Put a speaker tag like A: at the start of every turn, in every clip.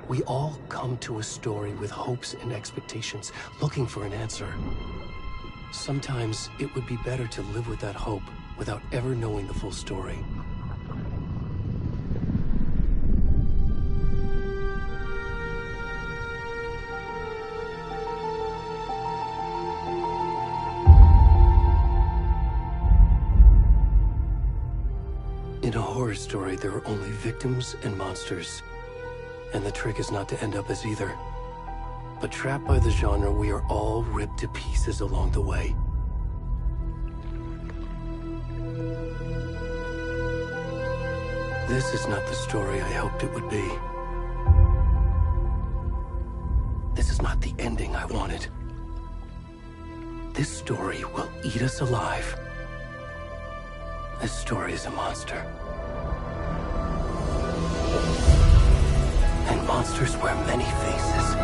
A: We all come to a story with hopes and expectations, looking for an answer. Sometimes it would be better to live with that hope without ever knowing the full story. In a horror story, there are only victims and monsters. And the trick is not to end up as either. But trapped by the genre, we are all ripped to pieces along the way. This is not the story I hoped it would be. This is not the ending I wanted. This story will eat us alive. This story is a monster. And monsters wear many faces.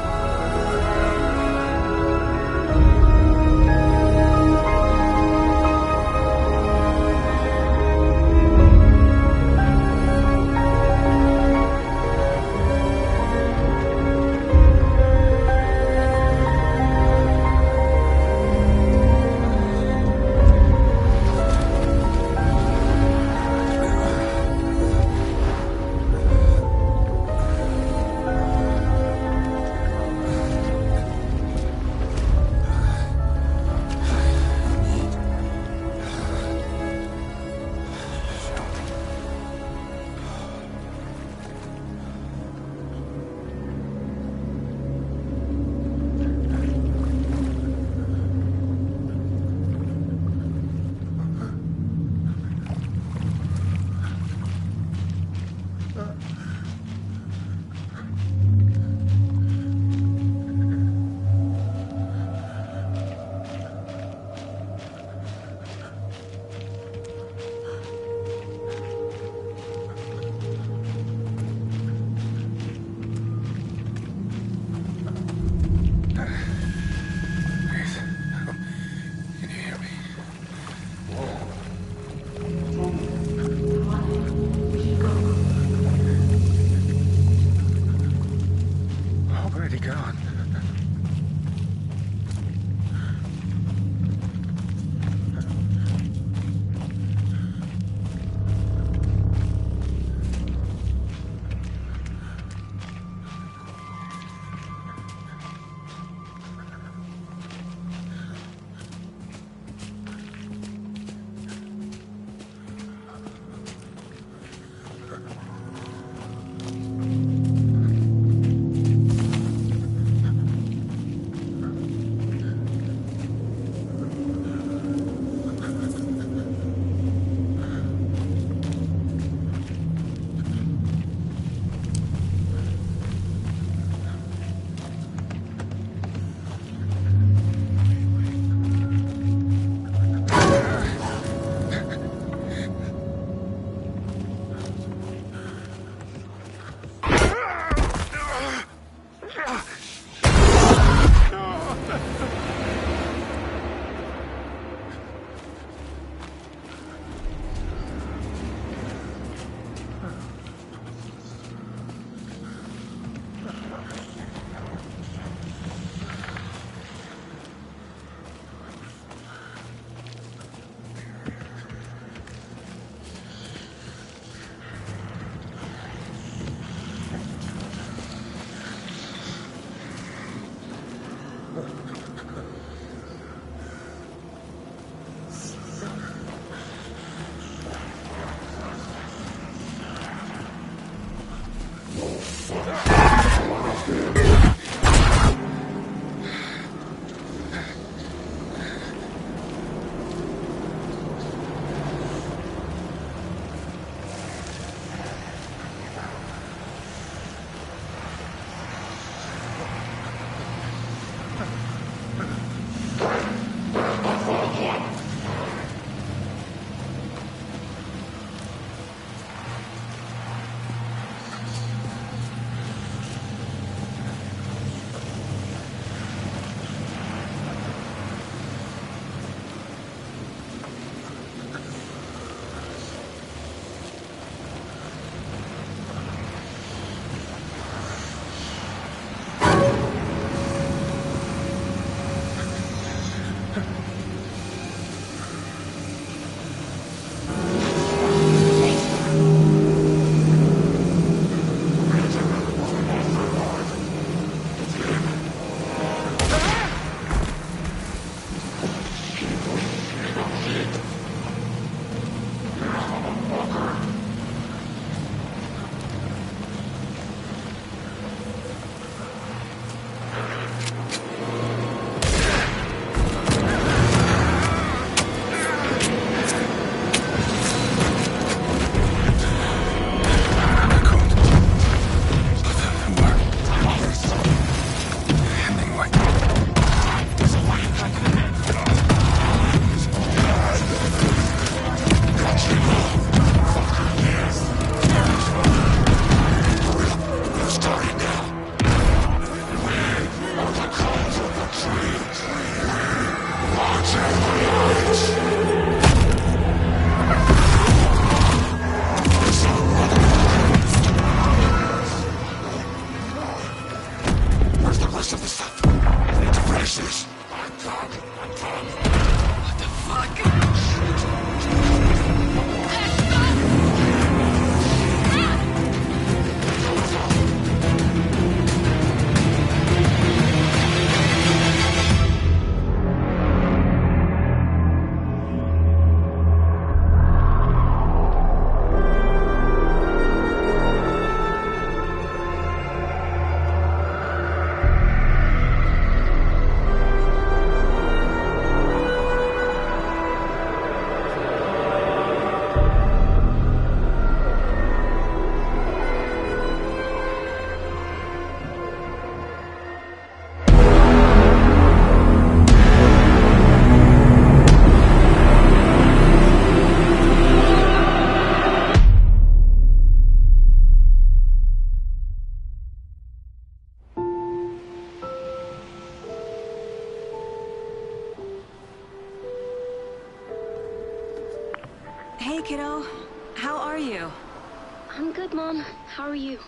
B: I'm good, Mom. How are you?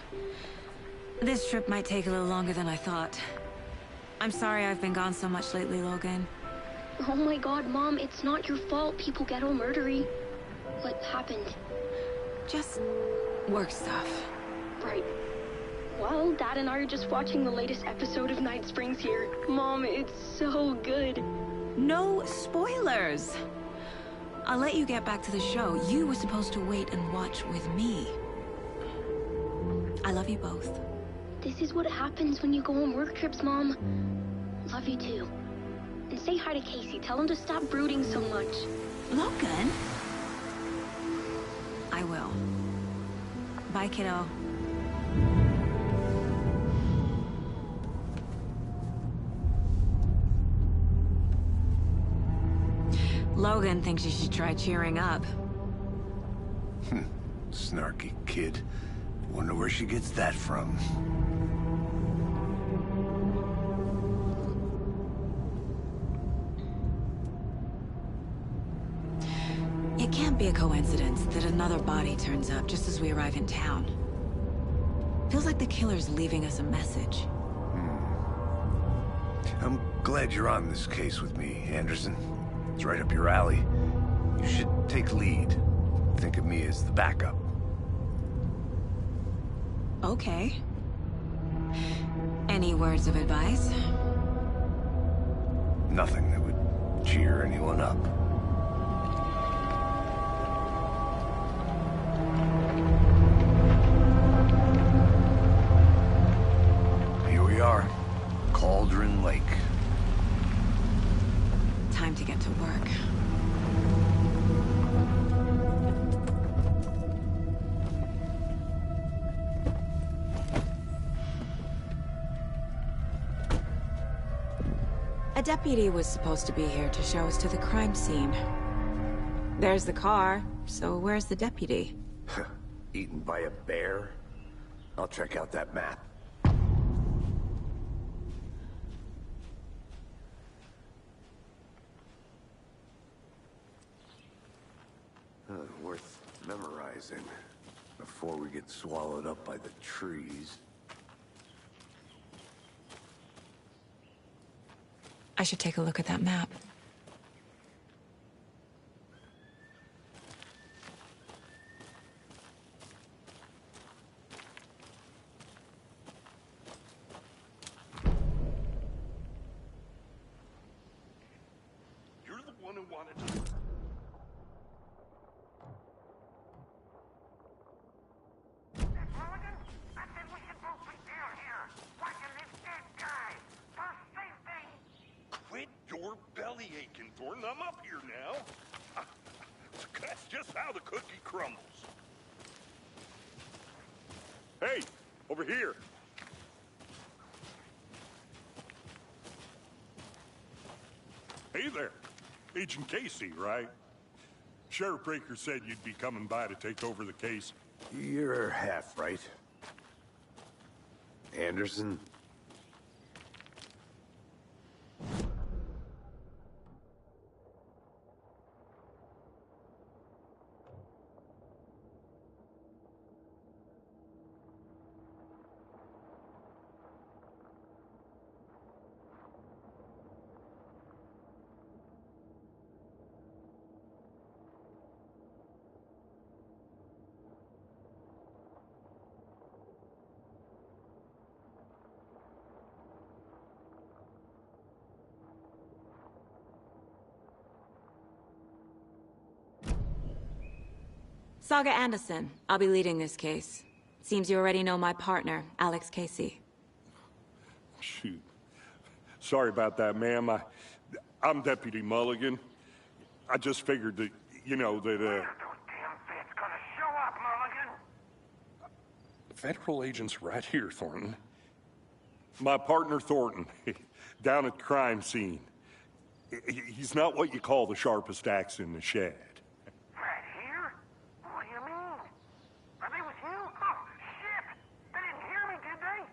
C: This trip might take a little longer than I thought. I'm sorry I've been gone so much lately, Logan.
B: Oh my god, Mom, it's not your fault people get all murdery. What happened?
C: Just work stuff.
B: Right. Well, Dad and I are just watching the latest episode of Night Springs here. Mom, it's so good.
C: No spoilers! I'll let you get back to the show. You were supposed to wait and watch with me. I love you both.
B: This is what happens when you go on work trips, Mom. Love you too. And say hi to Casey. Tell him to stop brooding so much.
C: Logan? I will. Bye, kiddo. Logan thinks you should try cheering up.
D: Snarky kid. Wonder where she gets that from.
C: It can't be a coincidence that another body turns up just as we arrive in town. Feels like the killer's leaving us a message.
D: I'm glad you're on this case with me, Anderson. It's right up your alley. You should take lead. Think of me as the backup.
C: Okay. Any words of advice?
D: Nothing that would cheer anyone up. Here we are. Cauldron Lake.
C: Time to get to work. A deputy was supposed to be here to show us to the crime scene. There's the car, so where's the deputy?
D: Eaten by a bear? I'll check out that map. Worth memorizing before we get swallowed up by the trees.
C: I should take a look at that map.
E: You're the one who wanted to... Quit your belly aching, Thornton. I'm up here now. That's just how the cookie crumbles. Hey, over here. Hey there. Agent Casey, right? Sheriff Breaker said you'd be coming by to take over the case.
D: You're half right. Anderson?
C: Saga Anderson. I'll be leading this case. Seems you already know my partner, Alex Casey.
E: Shoot. Sorry about that, ma'am. I'm Deputy Mulligan. I just figured that, you know, that,
F: Where's those damn feds gonna show up, Mulligan?
E: Federal agent's right here, Thornton. My partner, Thornton, down at the crime scene. He's not what you call the sharpest axe in the shed.
F: Right here? What do you mean? Are they with you? Oh, shit! They didn't hear me, did they?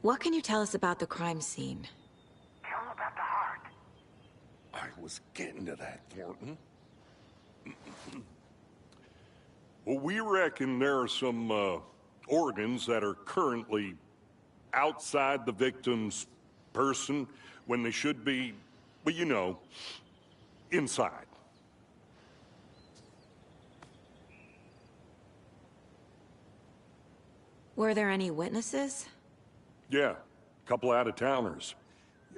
C: What can you tell us about the crime scene?
F: Tell them about the heart.
E: was getting to that, Thornton. Well, we reckon there are some organs that are currently outside the victim's person when they should be, well, you know, inside.
C: Were there any witnesses?
E: Yeah, a couple out-of-towners.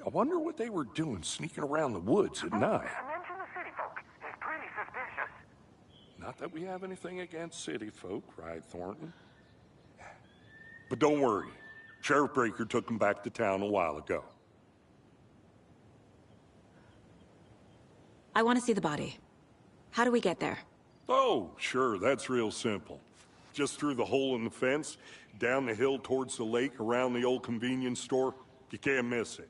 E: I wonder what they were doing sneaking around the woods at night.
F: Mention the city folk. It's pretty suspicious.
E: Not that we have anything against city folk, right, Thornton? But don't worry. Sheriff Breaker took them back to town a while ago.
C: I want to see the body. How do we get there?
E: Oh, sure, that's real simple. Just through the hole in the fence, down the hill towards the lake, around the old convenience store. You can't miss it.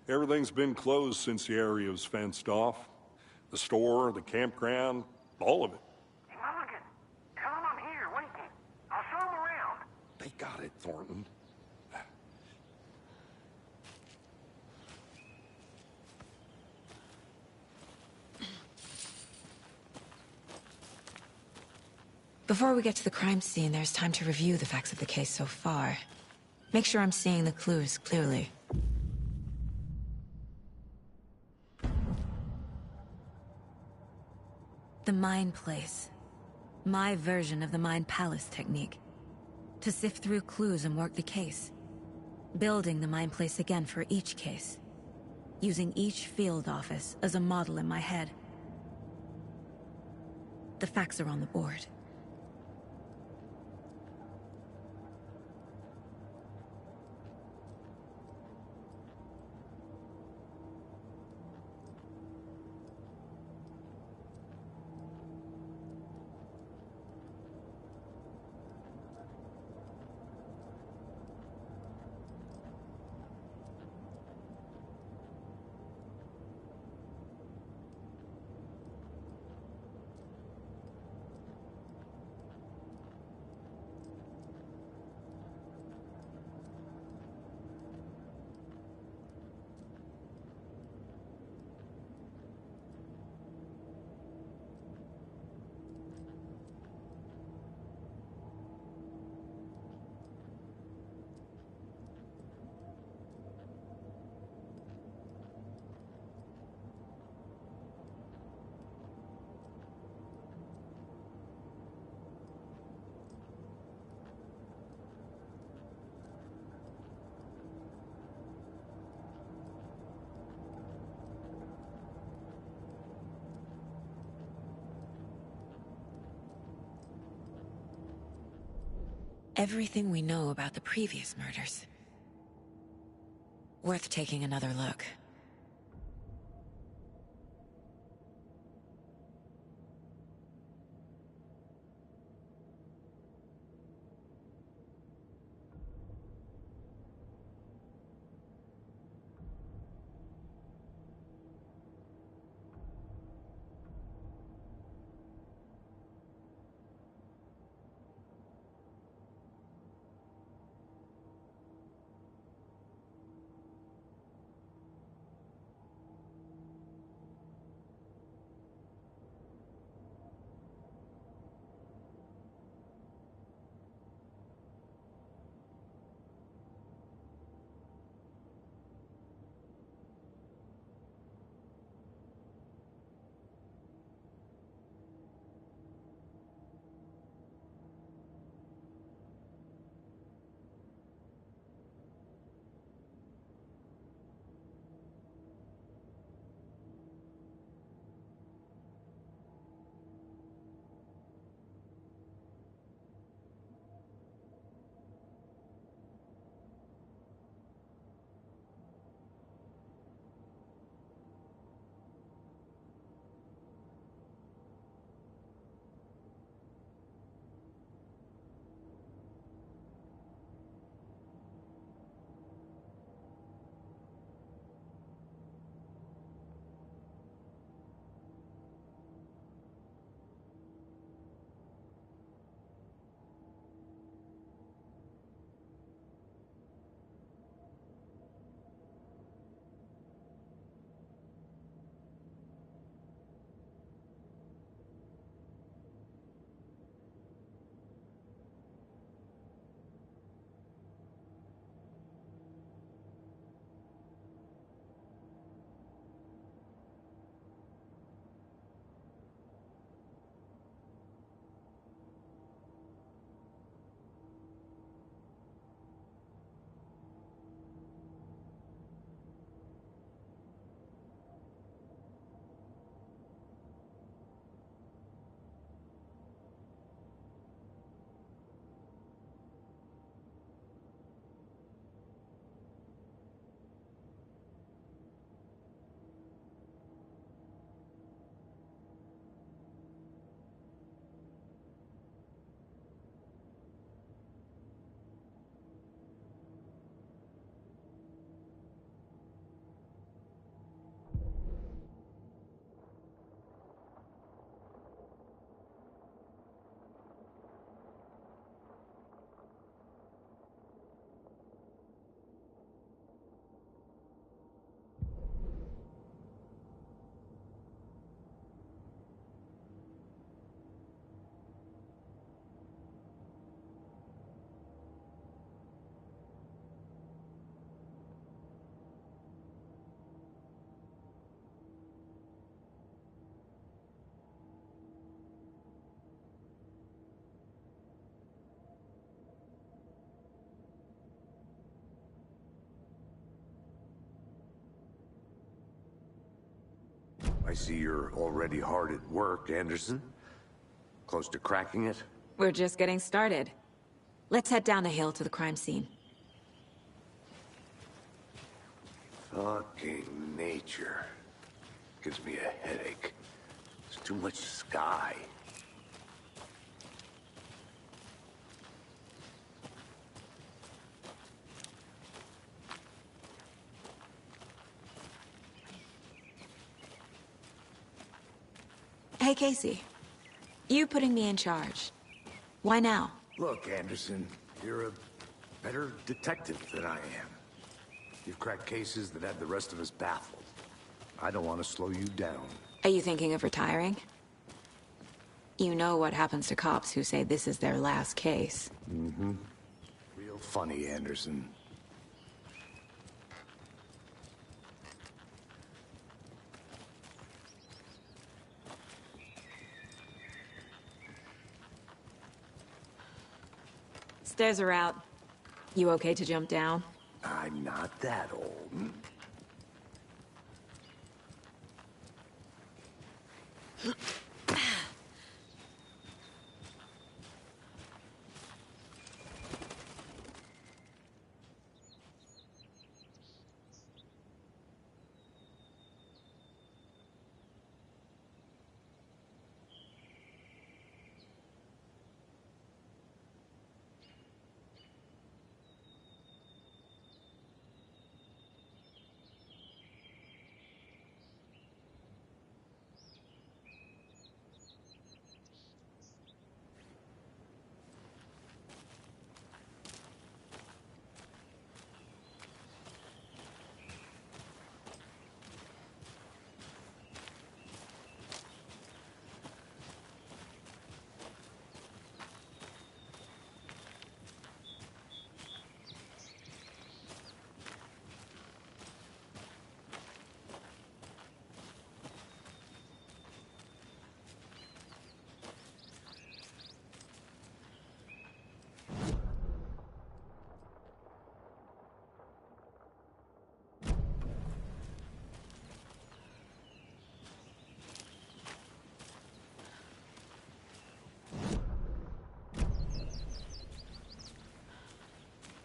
E: Everything's been closed since the area was fenced off. The store, the campground, all of it.
F: Hey, Mulligan, tell him I'm here waiting. I'll show him around.
E: They got it, Thornton.
C: Before we get to the crime scene, there's time to review the facts of the case so far. Make sure I'm seeing the clues clearly. The Mind Place. My version of the Mind Palace technique. To sift through clues and work the case. Building the Mind Place again for each case. Using each field office as a model in my head. The facts are on the board. Everything we know about the previous murders. Worth taking another look.
D: I see you're already hard at work, Anderson. Close to cracking it?
C: We're just getting started. Let's head down the hill to the crime scene.
D: Fucking nature. Gives me a headache. There's too much sky.
C: Hey, Casey. You putting me in charge. Why now?
D: Look, Anderson, you're a better detective than I am. You've cracked cases that have the rest of us baffled. I don't want to slow you down.
C: Are you thinking of retiring? You know what happens to cops who say this is their last case.
D: Mm-hmm. Real funny, Anderson.
C: Stairs are out. You okay to jump down?
D: I'm not that old.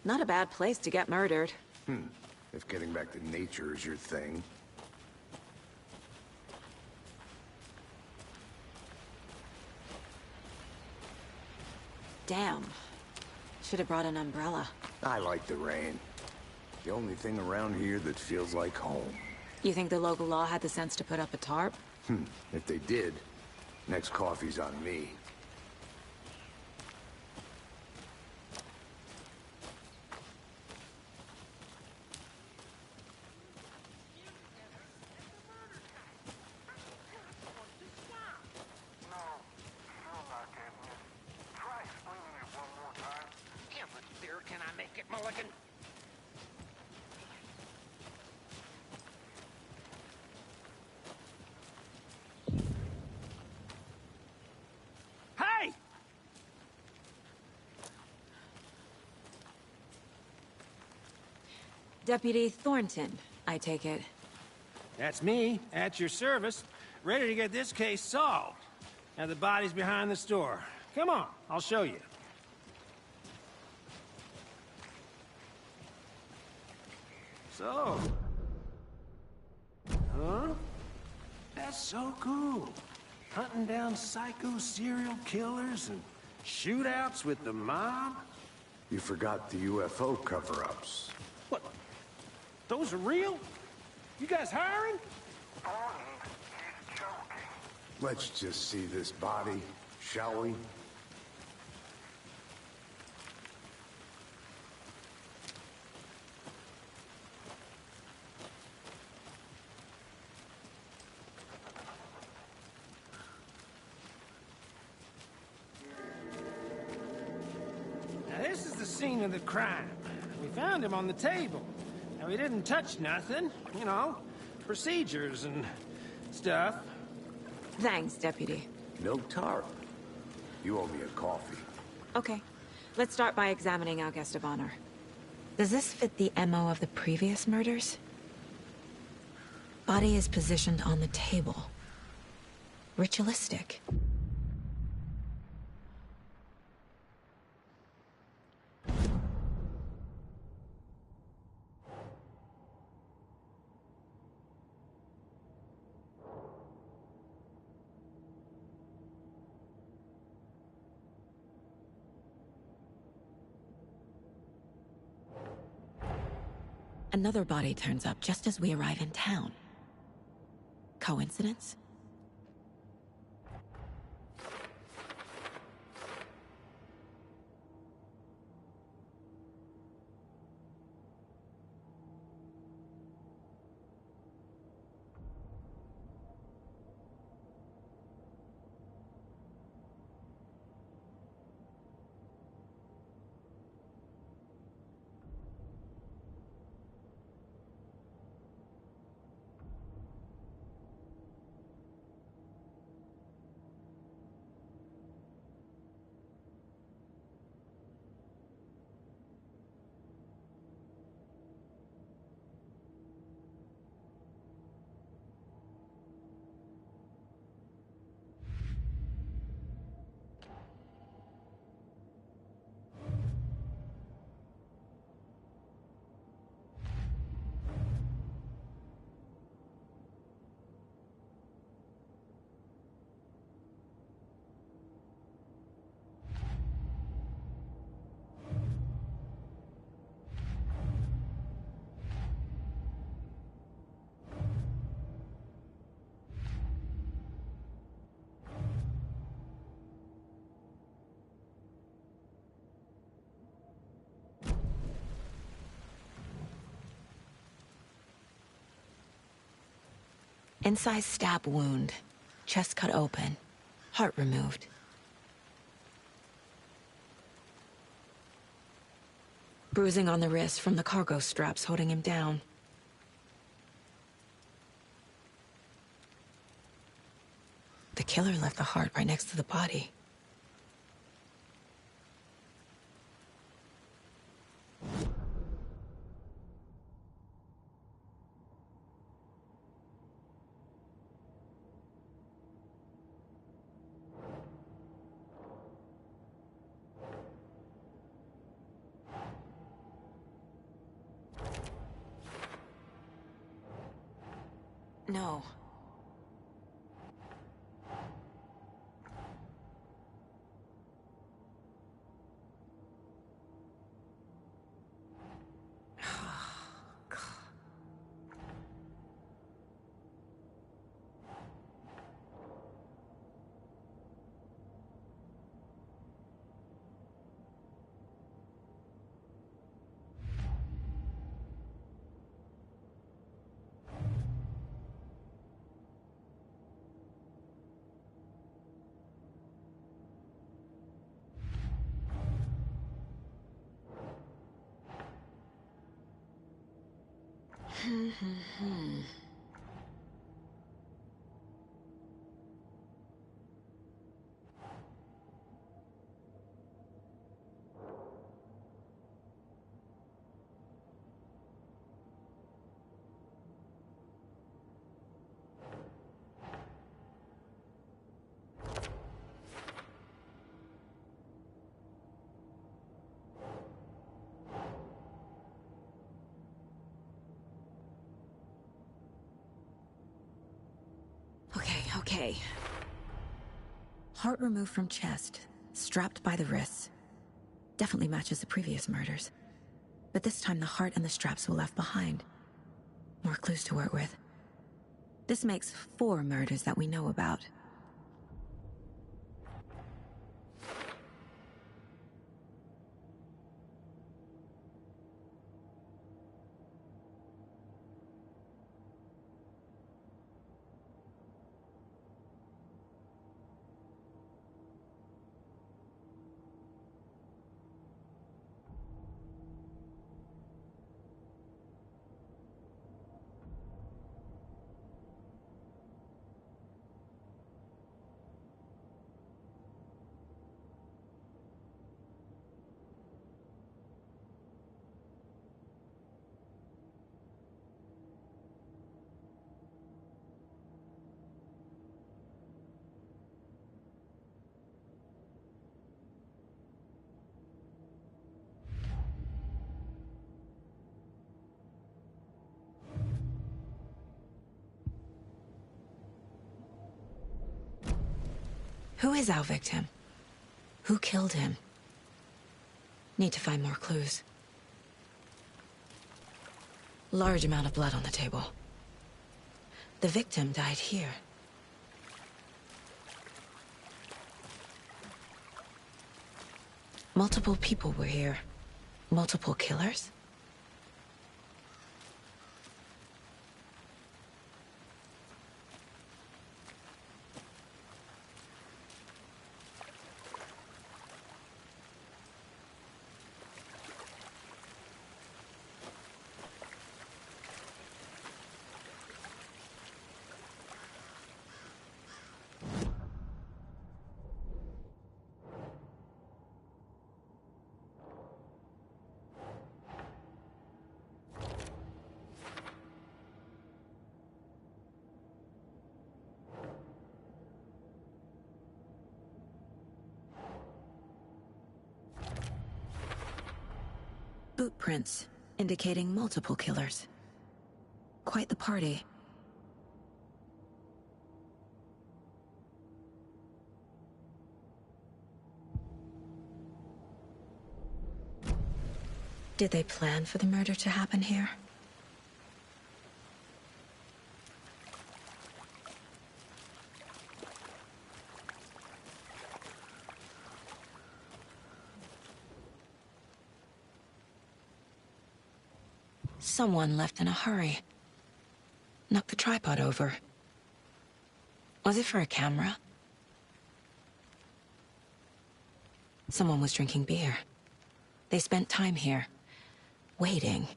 C: Not a bad place to get murdered.
D: If getting back to nature is your thing.
C: Damn. Should have brought an umbrella.
D: I like the rain. The only thing around here that feels like home.
C: You think the local law had the sense to put up a tarp?
D: If they did, next coffee's on me.
C: Deputy Thornton, I take it.
G: That's me, at your service, ready to get this case solved. Now the body's behind the store. Come on, I'll show you. So... Huh? That's so cool. Hunting down psycho serial killers and shootouts with the mob?
D: You forgot the UFO cover-ups.
G: What? Those are real? You guys hiring?
F: He's joking.
D: Let's just see this body, shall we?
G: Now this is the scene of the crime. We found him on the table. Now we didn't touch nothing, you know, procedures and stuff.
C: Thanks, Deputy.
D: No tarp. You owe me a coffee.
C: Okay. Let's start by examining our guest of honor. Does this fit the MO of the previous murders? body is positioned on the table. Ritualistic. Another body turns up just as we arrive in town. Coincidence? Incised stab wound. Chest cut open. Heart removed. Bruising on the wrist from the cargo straps holding him down. The killer left the heart right next to the body. No. Okay. Heart removed from chest, strapped by the wrists. Definitely matches the previous murders. But this time the heart and the straps were left behind. More clues to work with. This makes 4 murders that we know about. Who is our victim? Who killed him? Need to find more clues. Large amount of blood on the table. The victim died here. Multiple people were here. Multiple killers? Boot prints, indicating multiple killers. Quite the party. Did they plan for the murder to happen here? Someone left in a hurry. Knocked the tripod over. Was it for a camera? Someone was drinking beer. They spent time here, waiting.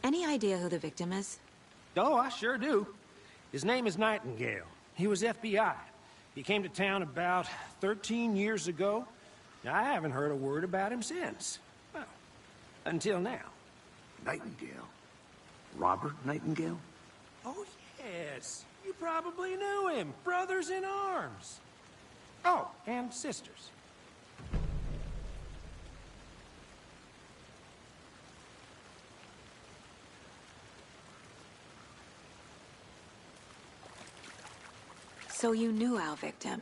C: Any idea who the victim is?
G: Oh, I sure do. His name is Nightingale. He was FBI. He came to town about 13 years ago. Now, I haven't heard a word about him since. Well, until now.
D: Nightingale? Robert Nightingale?
G: Oh, yes. You probably knew him. Brothers in arms. Oh, and sisters.
C: So you knew our victim?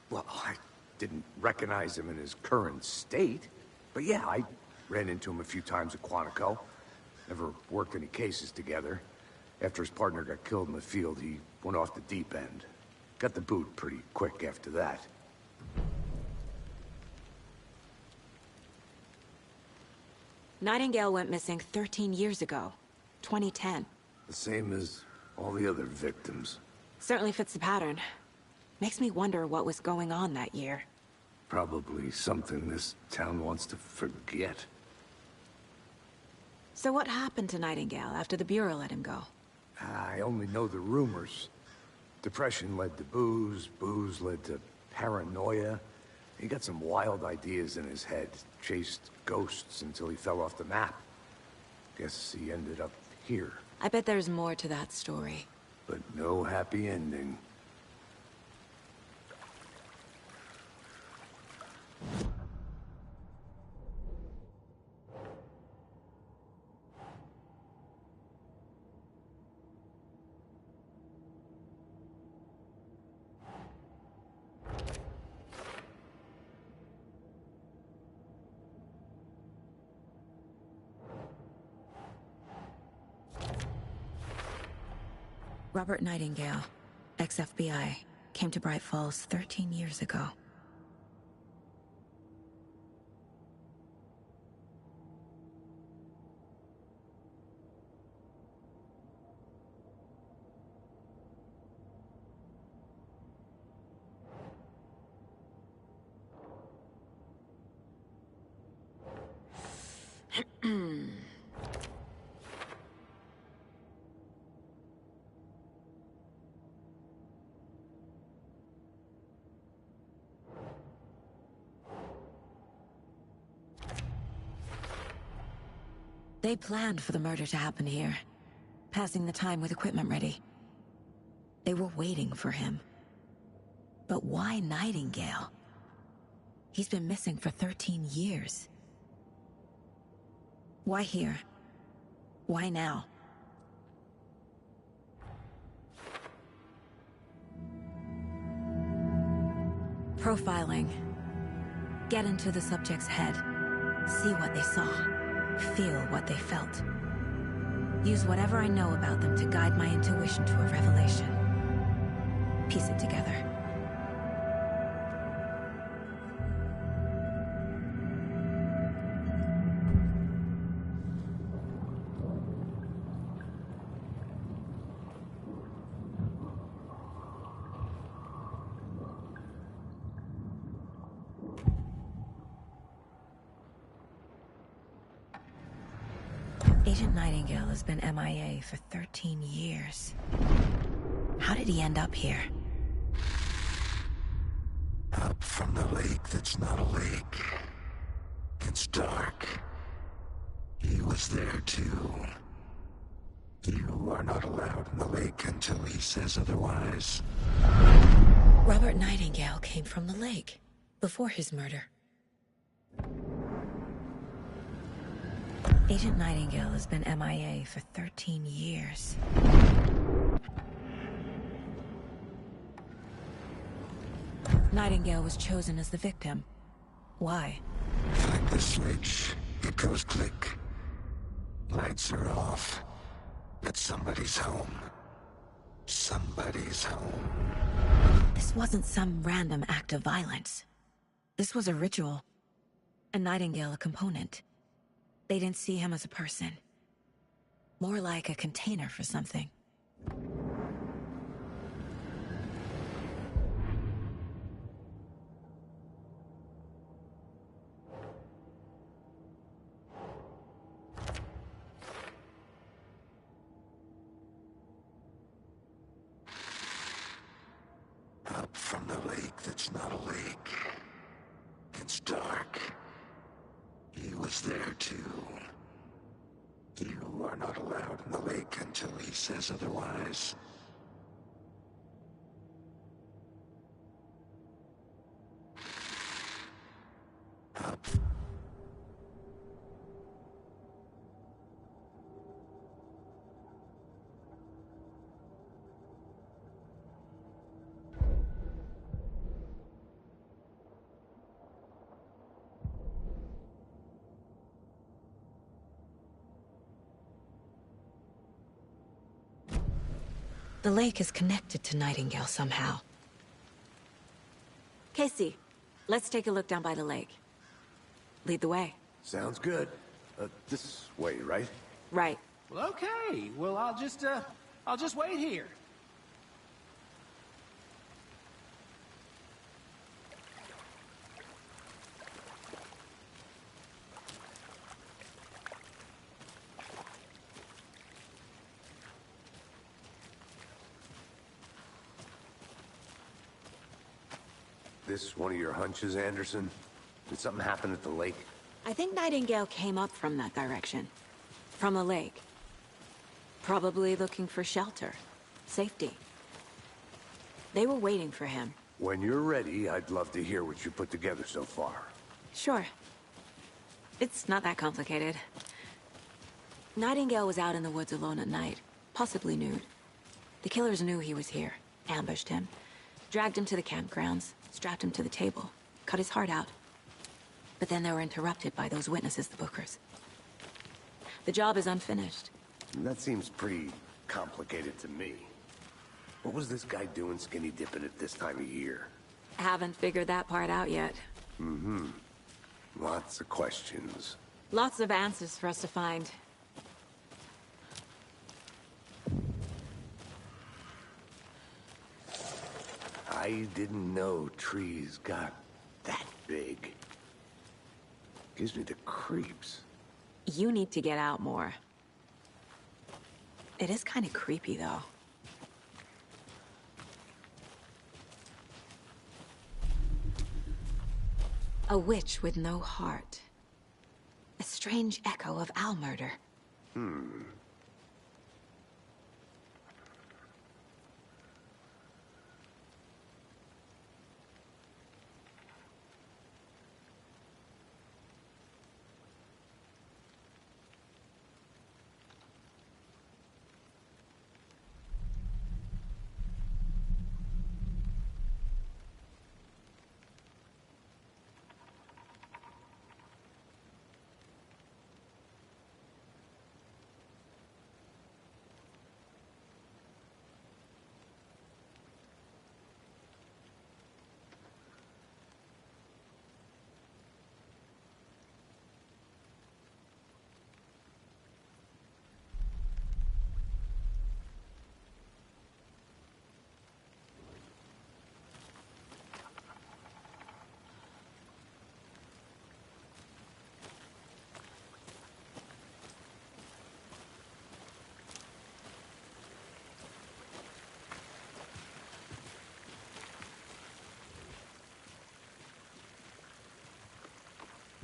D: Well, I didn't recognize him in his current state. But yeah, I ran into him a few times at Quantico. Never worked any cases together. After his partner got killed in the field, he went off the deep end. Got the boot pretty quick after that.
C: Nightingale went missing 13 years ago. 2010.
D: The same as all the other victims.
C: Certainly fits the pattern. Makes me wonder what was going on that year.
D: Probably something this town wants to forget.
C: So what happened to Nightingale after the Bureau let him go?
D: I only know the rumors. Depression led to booze, booze led to paranoia. He got some wild ideas in his head, chased ghosts until he fell off the map. Guess he ended up here.
C: I bet there's more to that story.
D: But no happy ending.
C: Robert Nightingale, ex-FBI, came to Bright Falls 13 years ago. They planned for the murder to happen here, passing the time with equipment ready. They were waiting for him. But why Nightingale? He's been missing for 13 years. Why here? Why now? Profiling. Get into the subject's head. See what they saw. Feel what they felt. Use whatever I know about them to guide my intuition to a revelation. Piece it together. Agent Nightingale has been MIA for 13 years. How did he end up here?
H: Up from the lake that's not a lake. It's dark. He was there too. You are not allowed in the lake until he says otherwise.
C: Robert Nightingale came from the lake, before his murder. Agent Nightingale has been MIA for 13 years. Nightingale was chosen as the victim. Why?
H: Flick the switch. It goes click. Lights are off. But somebody's home. Somebody's home.
C: This wasn't some random act of violence. This was a ritual. And Nightingale a component. They didn't see him as a person. More like a container for something.
H: Up from the lake that's not a lake. It's dark. He was there too. You are not allowed in the lake until he says otherwise. Up.
C: The lake is connected to Nightingale somehow. Casey, let's take a look down by the lake. Lead the way.
D: Sounds good. This way, right?
C: Right.
G: Well, okay. Well, I'll just wait here.
D: This one of your hunches, Anderson? Did something happen at the lake?
C: I think Nightingale came up from that direction. From the lake. Probably looking for shelter. Safety. They were waiting for him.
D: When you're ready, I'd love to hear what you put together so far.
C: Sure. It's not that complicated. Nightingale was out in the woods alone at night, possibly nude. The killers knew he was here, ambushed him, dragged him to the campgrounds, strapped him to the table, cut his heart out. But then they were interrupted by those witnesses, the Bookers. The job is unfinished.
D: That seems pretty complicated to me. What was this guy doing skinny dipping at this time of year?
C: Haven't figured that part out yet.
D: Mm-hmm. Lots of questions.
C: Lots of answers for us to find.
D: I didn't know trees got that big. Gives me the creeps.
C: You need to get out more. It is kind of creepy, though. A witch with no heart. A strange echo of Al murder.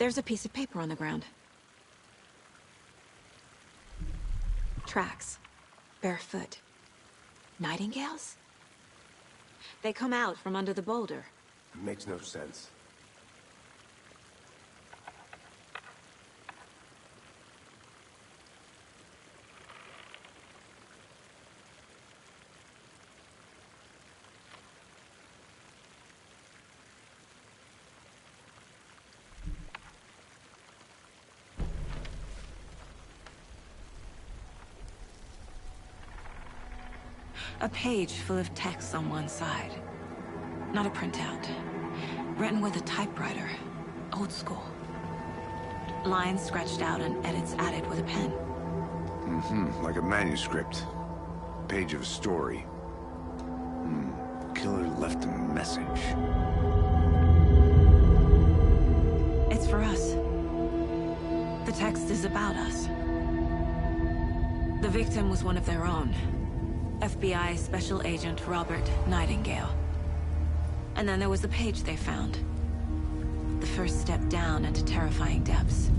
C: There's a piece of paper on the ground. Tracks. Barefoot. Nightingales? They come out from under the boulder.
D: Makes no sense.
C: A page full of text on one side. Not a printout. Written with a typewriter. Old school. Lines scratched out and edits added with a pen.
D: Like a manuscript. Page of a story. Killer left a message.
C: It's for us. The text is about us. The victim was one of their own. FBI Special Agent Robert Nightingale. And then there was the page they found. The first step down into terrifying depths.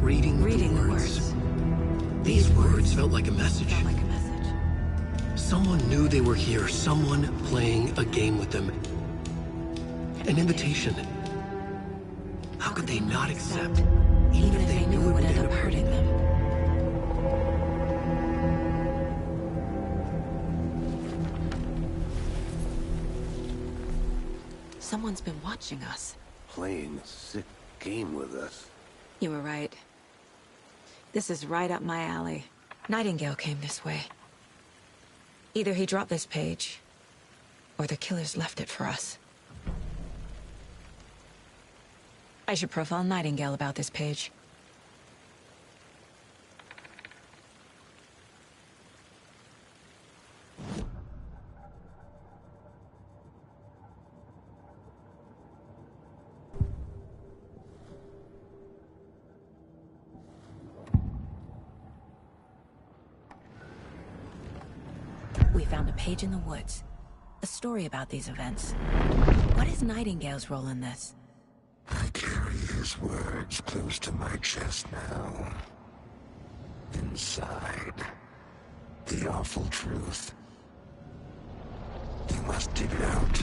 A: Reading the words. These words felt like a message. Someone knew they were here. Someone playing a game with them. An invitation. How could they not accept? Even if they knew it would end up hurting them.
C: Someone's been watching us.
D: Playing a sick game with us.
C: You were right. This is right up my alley. Nightingale came this way. Either he dropped this page, or the killers left it for us. I should profile Nightingale about this page. We found a page in the woods. A story about these events. What is Nightingale's role in this?
H: I carry his words close to my chest now. Inside, the awful truth. You must dig it out.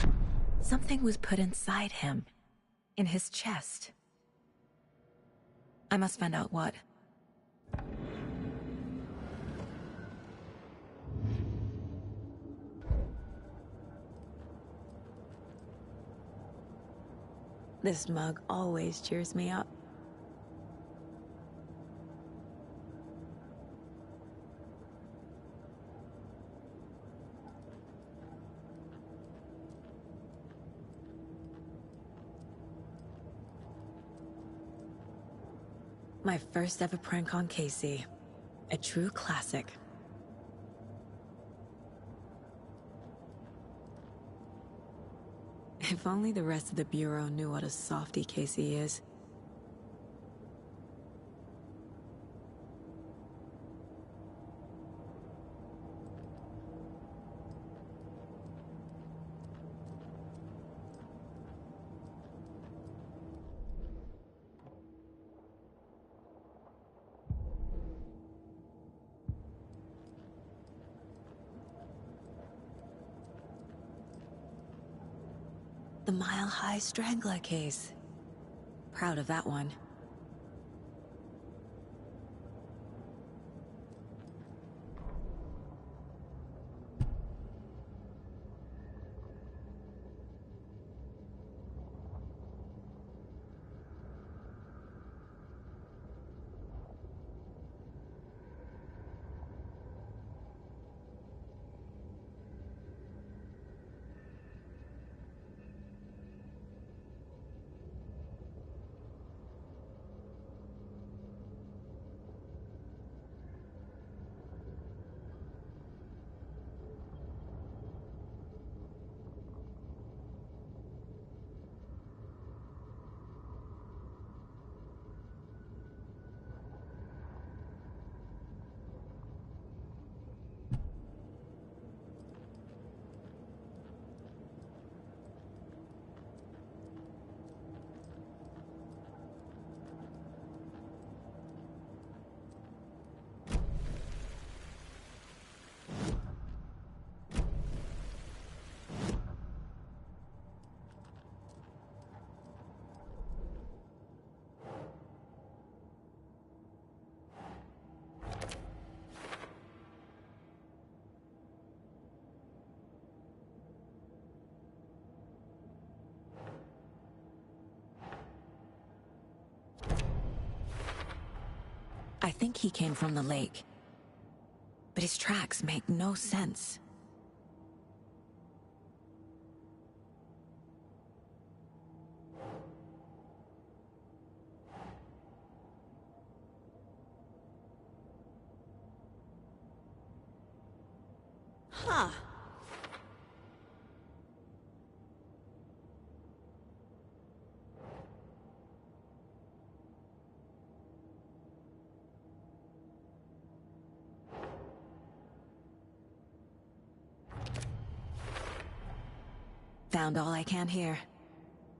C: Something was put inside him. In his chest. I must find out what. This mug always cheers me up. My first ever prank on Casey. A true classic. If only the rest of the Bureau knew what a softy Casey is. The Mile High Strangler case. Proud of that one. I think he came from the lake. But his tracks make no sense. Huh. Found all I can here.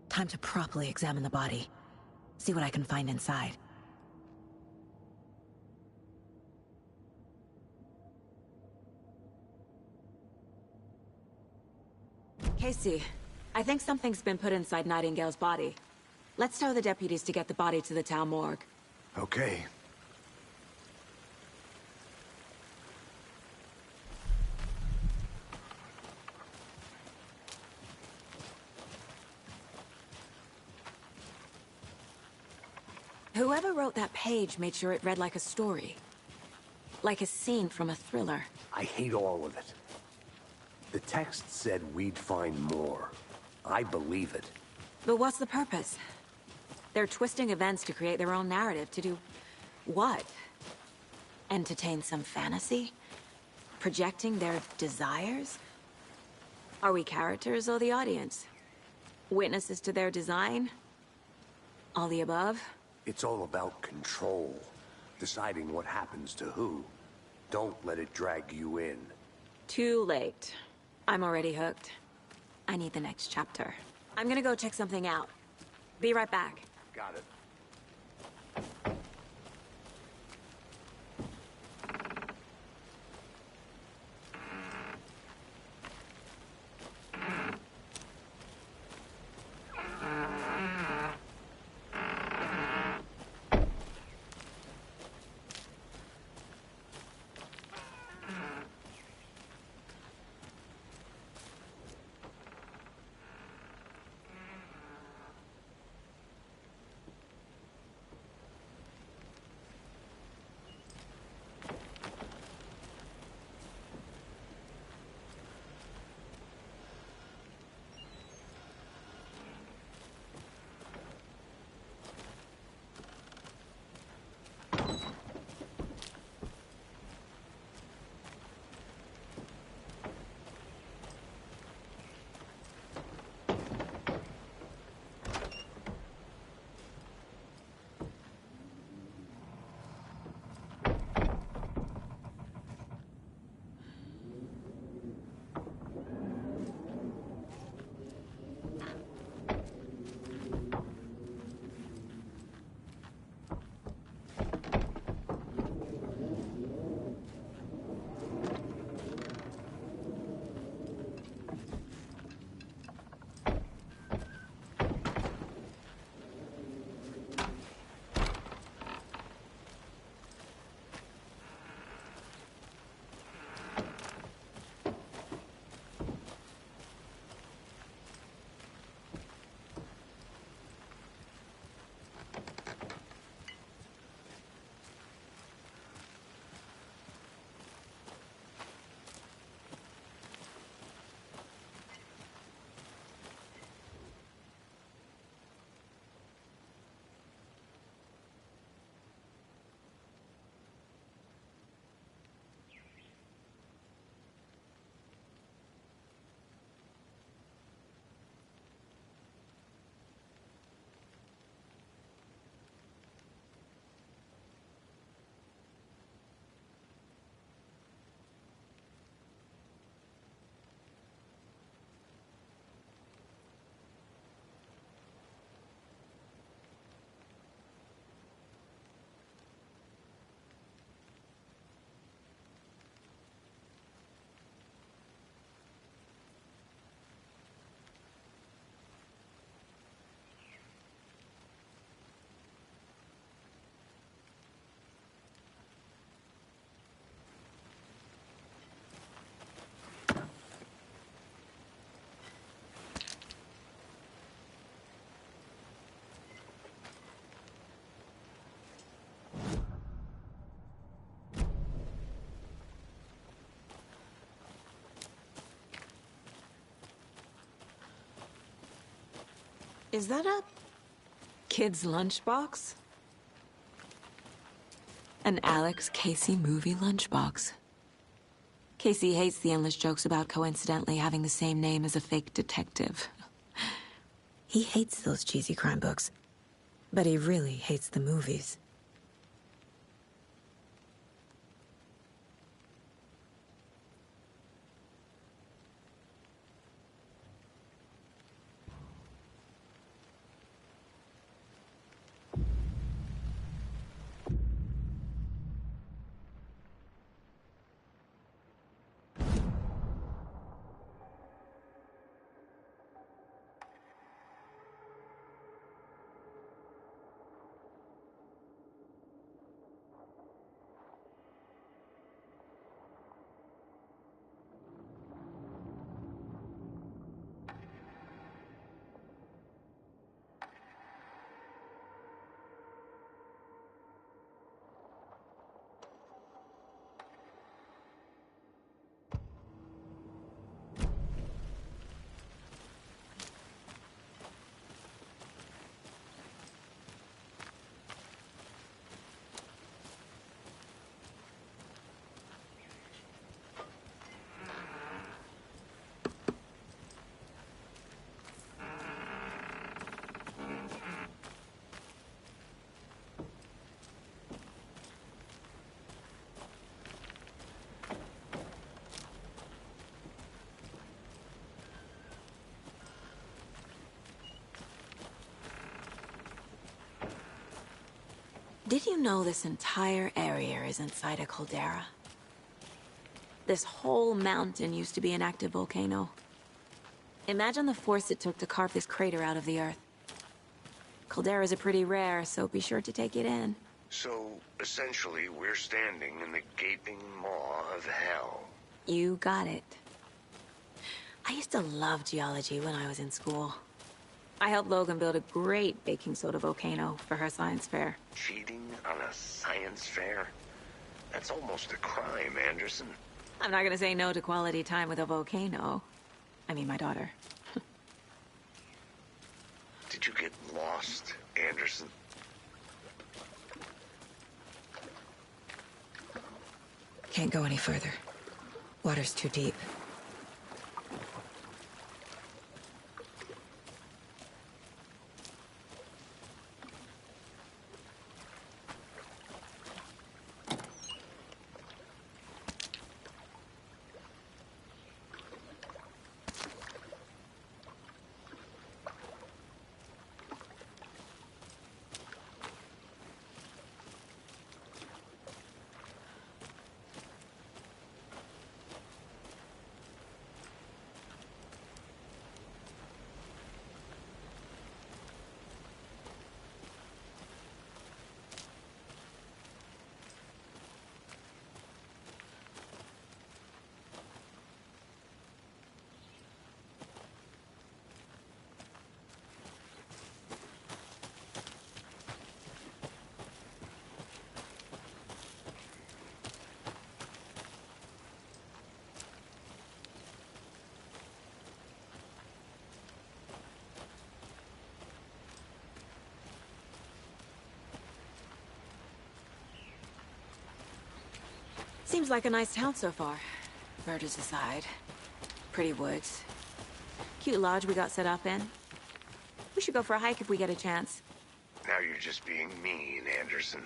C: Time to properly examine the body. See what I can find inside. Casey, I think something's been put inside Nightingale's body. Let's tell the deputies to get the body to the town morgue.
D: Okay.
C: Whoever wrote that page made sure it read like a story. Like a scene from a thriller.
D: I hate all of it. The text said we'd find more. I believe it.
C: But what's the purpose? They're twisting events to create their own narrative. To do what? Entertain some fantasy? Projecting their desires? Are we characters or the audience? Witnesses to their design? All the above?
D: It's all about control. Deciding what happens to who. Don't let it drag you in.
C: Too late. I'm already hooked. I need the next chapter. I'm gonna go check something out. Be right back.
D: Got it.
C: Is that a kid's lunchbox? An Alex Casey movie lunchbox. Casey hates the endless jokes about coincidentally having the same name as a fake detective. He hates those cheesy crime books, but he really hates the movies. Did you know this entire area is inside a caldera? This whole mountain used to be an active volcano. Imagine the force it took to carve this crater out of the earth. Calderas are pretty rare, so be sure to take it in.
H: So, essentially, we're standing in the gaping maw of hell.
C: You got it. I used to love geology when I was in school. I helped Logan build a great baking soda volcano for her science fair.
H: Cheating on a science fair? That's almost a crime, Anderson.
C: I'm not gonna say no to quality time with a volcano. I mean, my daughter.
H: Did you get lost, Anderson?
C: Can't go any further. Water's too deep. Seems like a nice town so far. Murders aside. Pretty woods. Cute lodge we got set up in. We should go for a hike if we get a chance.
H: Now you're just being mean, Anderson.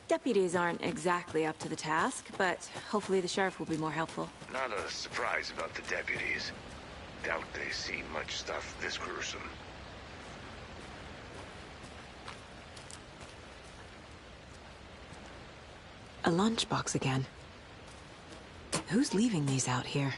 C: Deputies aren't exactly up to the task, but hopefully the sheriff will be more helpful.
H: Not a surprise about the deputies. Doubt they see much stuff this gruesome.
C: A lunchbox again. Who's leaving these out here?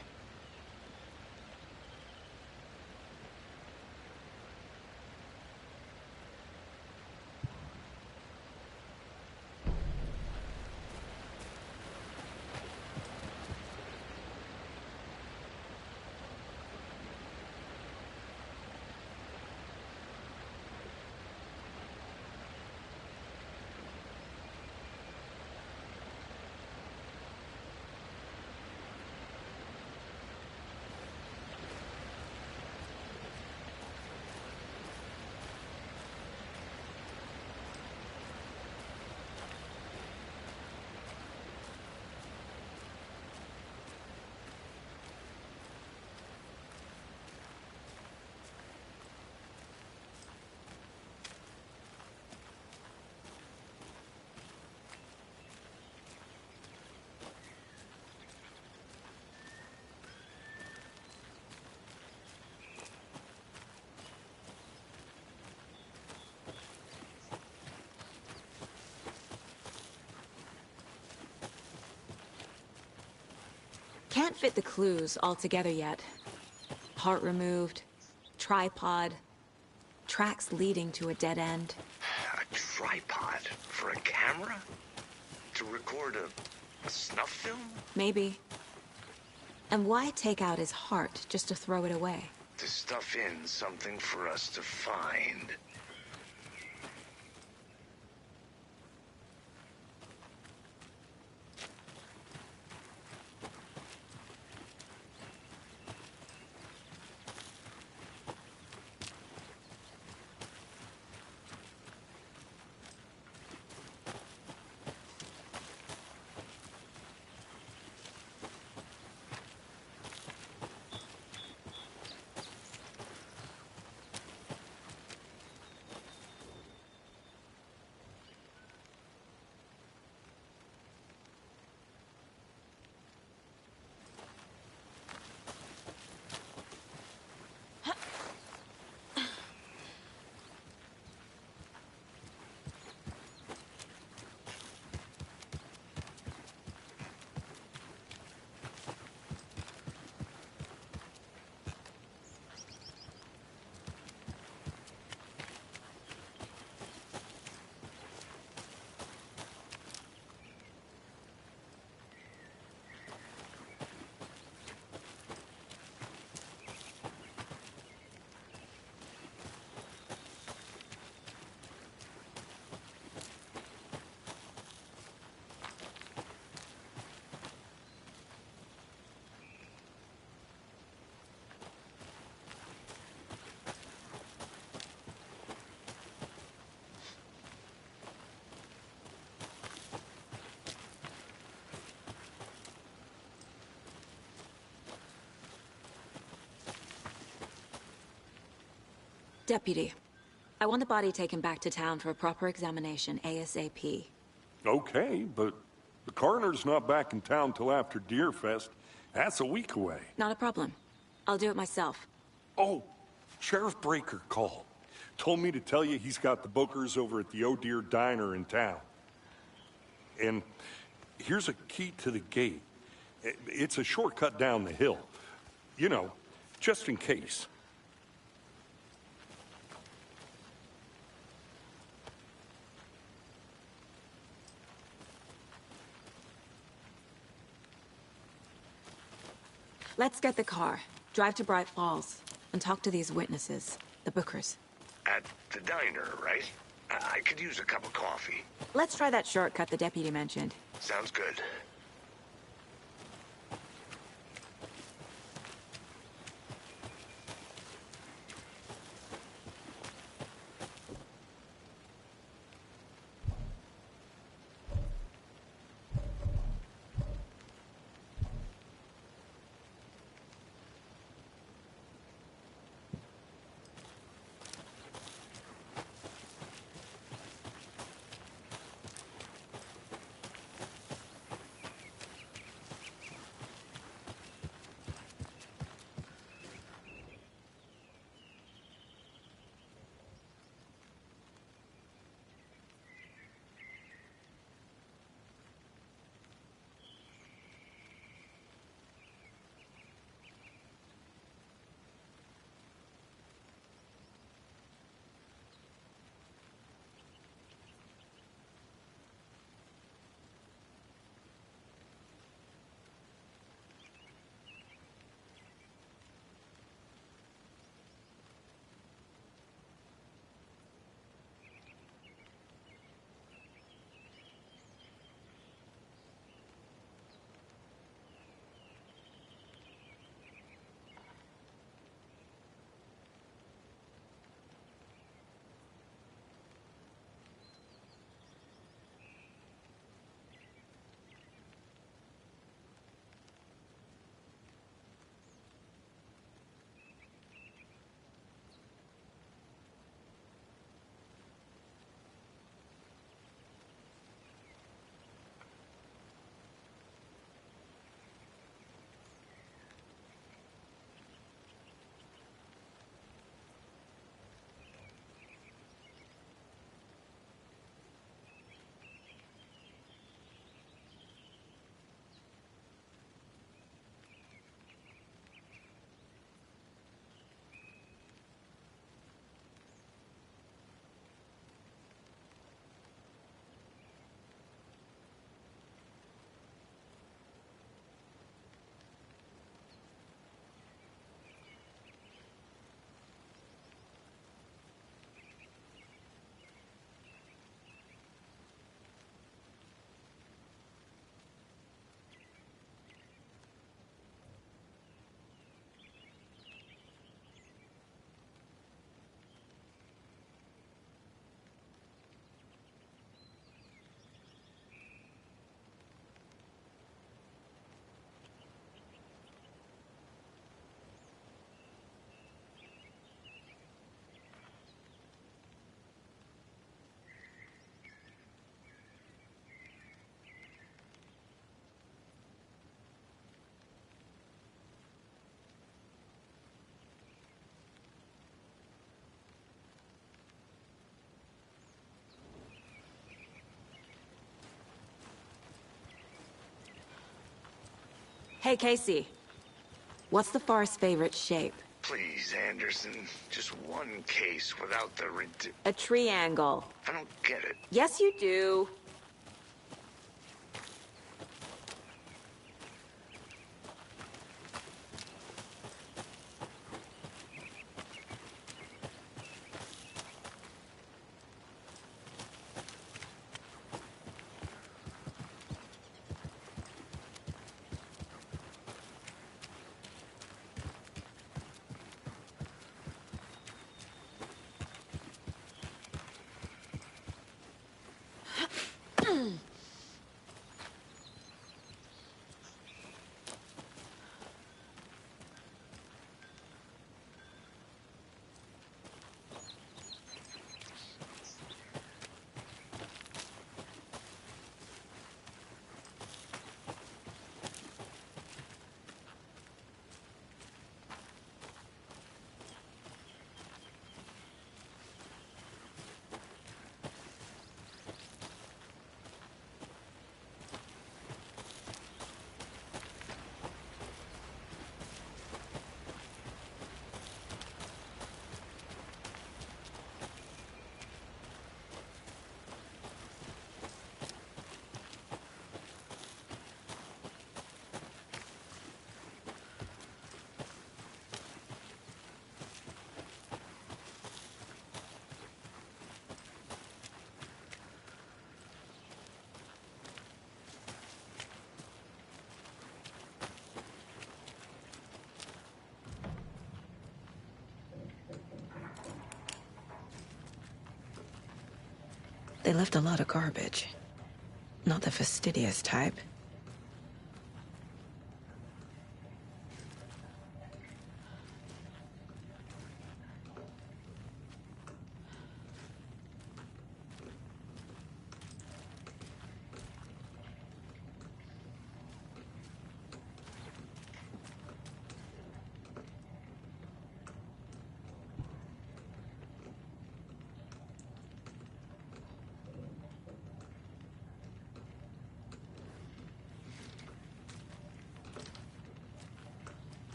C: Can't fit the clues all together yet. Heart removed, tripod, tracks leading to a dead end.
H: A tripod for a camera? To record a snuff film?
C: Maybe. And why take out his heart just to throw it away?
H: To stuff in something for us to find.
C: Deputy, I want the body taken back to town for a proper examination ASAP.
E: Okay, but the coroner's not back in town till after Deerfest. That's a week away.
C: Not a problem. I'll do it myself.
E: Oh, Sheriff Breaker called. Told me to tell you he's got the bookers over at the Oh Deer Diner in town. And here's a key to the gate. It's a shortcut down the hill. You know, just in case.
C: Let's get the car, drive to Bright Falls, and talk to these witnesses, the Bookers.
H: At the diner, right? I could use a cup of coffee.
C: Let's try that shortcut the deputy mentioned.
H: Sounds good.
C: Hey, Casey. What's the far's favorite shape?
H: Please, Anderson. Just one case without the
C: A triangle.
H: I don't get it.
C: Yes, you do. They left a lot of garbage. Not the fastidious type.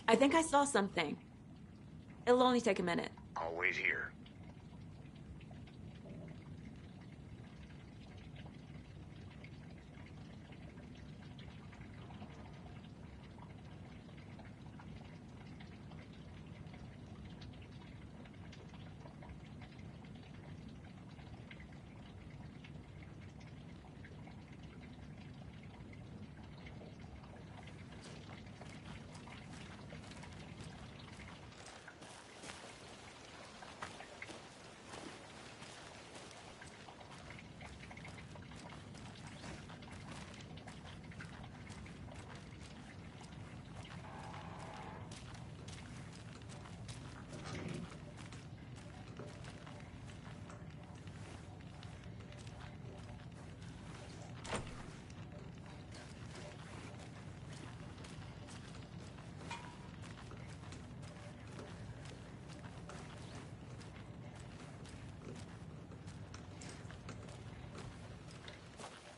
C: I think I saw something. It'll only take a minute.
H: I'll wait here.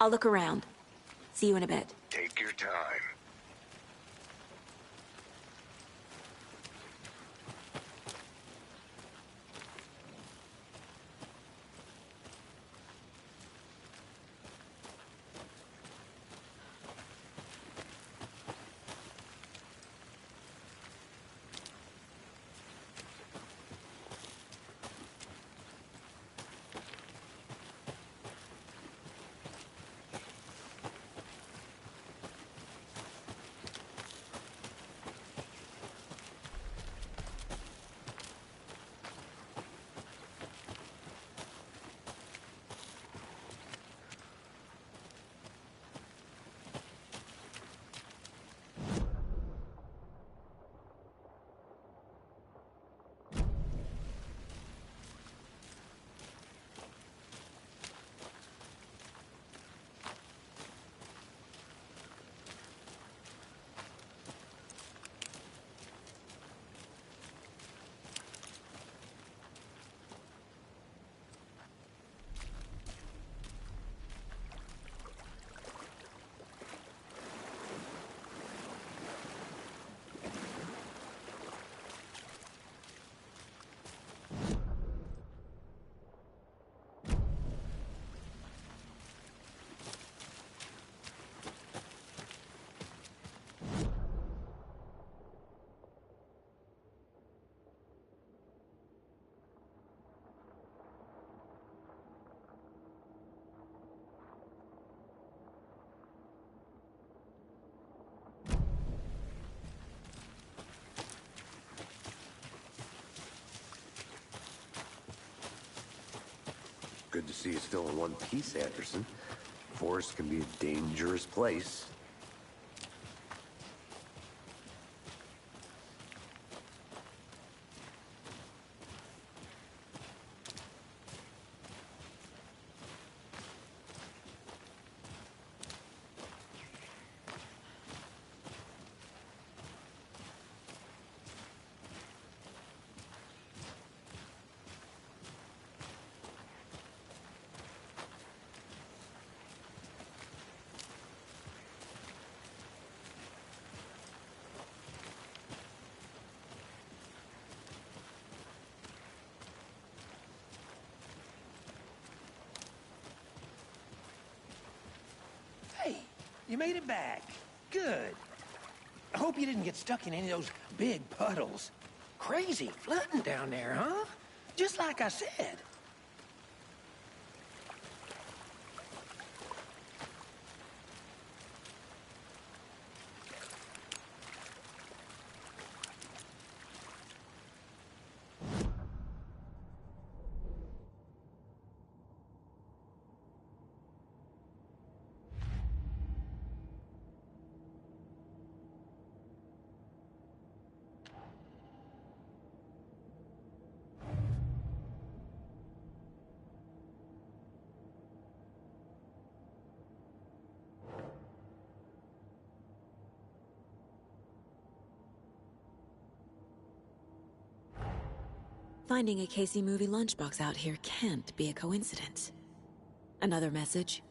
C: I'll look around. See you in a bit.
H: Take your time.
D: Good to see you still in one piece, Anderson. Forest can be a dangerous place.
G: Hey, you made it back. Good. I hope you didn't get stuck in any of those big puddles. Crazy flooding down there, huh? Just like I said.
C: Finding a Casey movie lunchbox out here can't be a coincidence. Another message?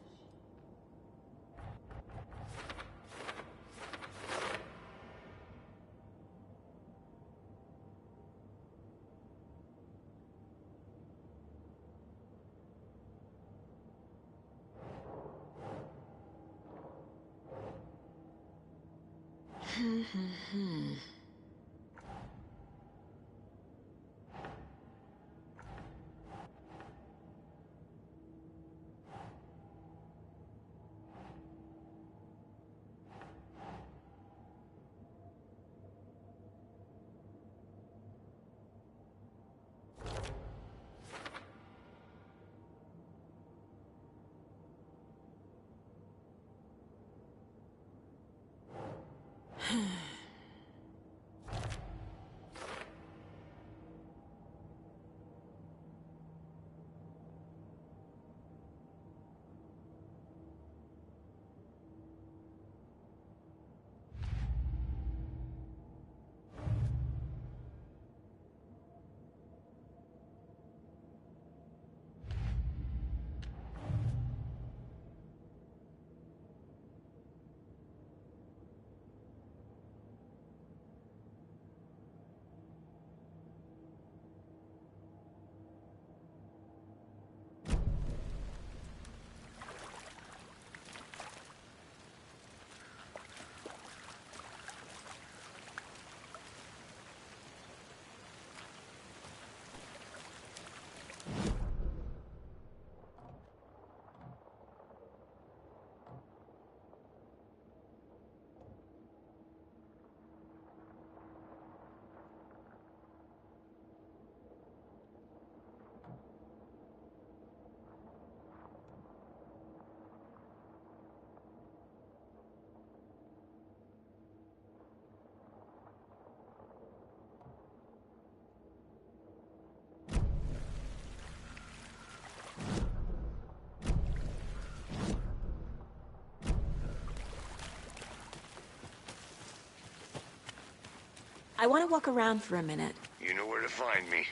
C: I want to walk around for a minute.
D: You know where to find me.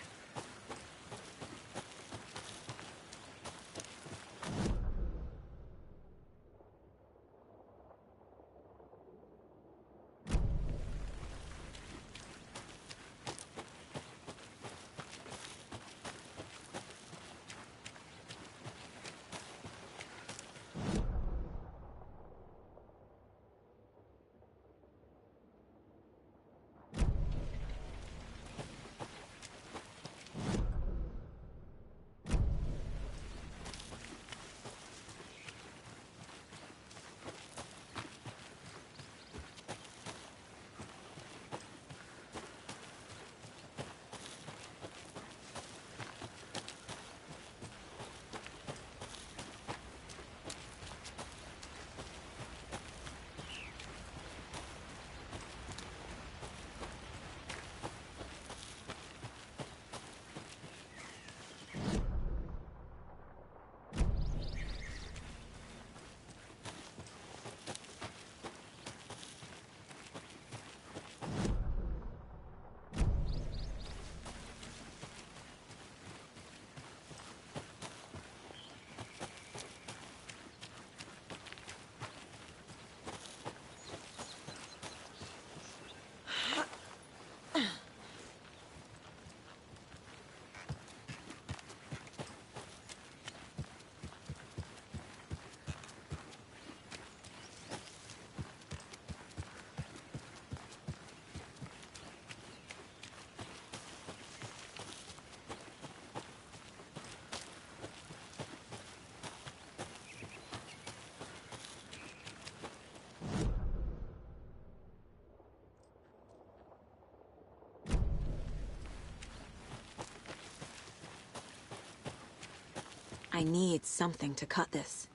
C: I need something to cut this.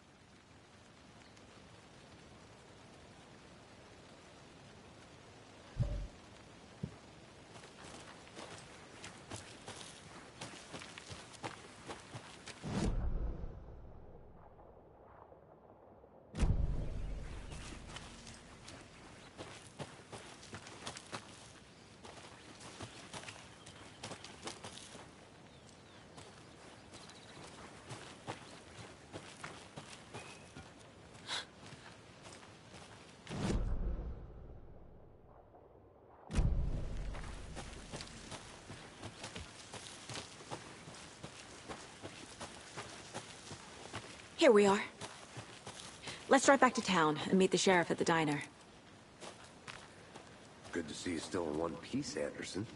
C: Here we are. Let's drive back to town and meet the sheriff at the diner.
D: Good to see you still in one piece, Anderson.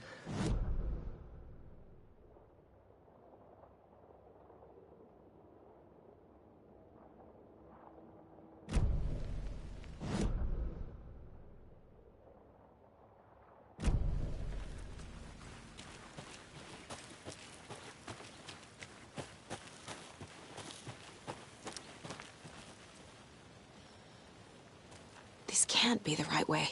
C: This can't be the right way.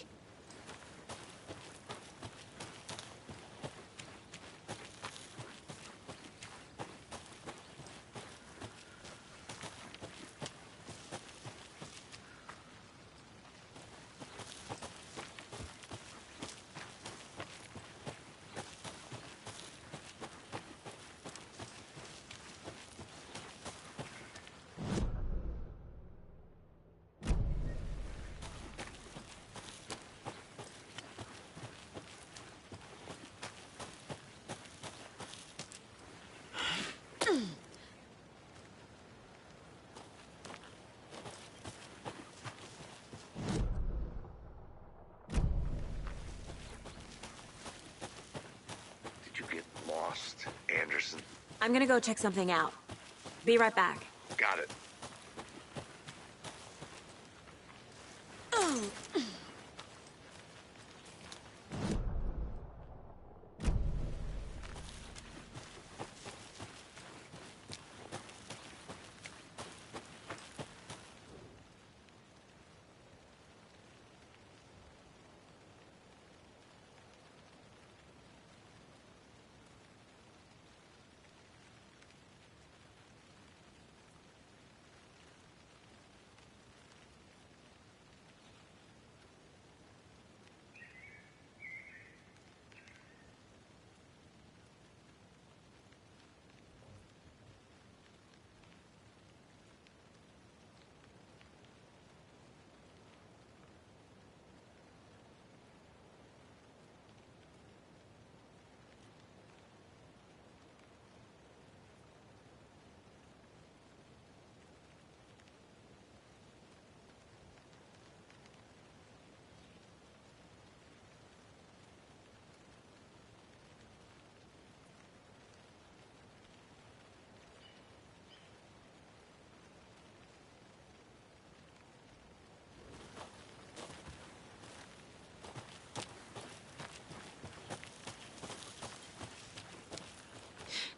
D: Anderson.
C: I'm gonna go check something out. Be right back.
D: Got it.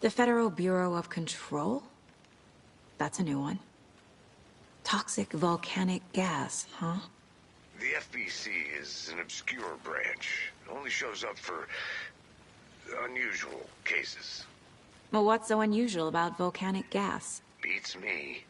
C: The Federal Bureau of Control? That's a new one. Toxic volcanic gas, huh?
D: The FBC is an obscure branch. It only shows up for unusual cases.
C: Well, what's so unusual about volcanic gas?
D: Beats me.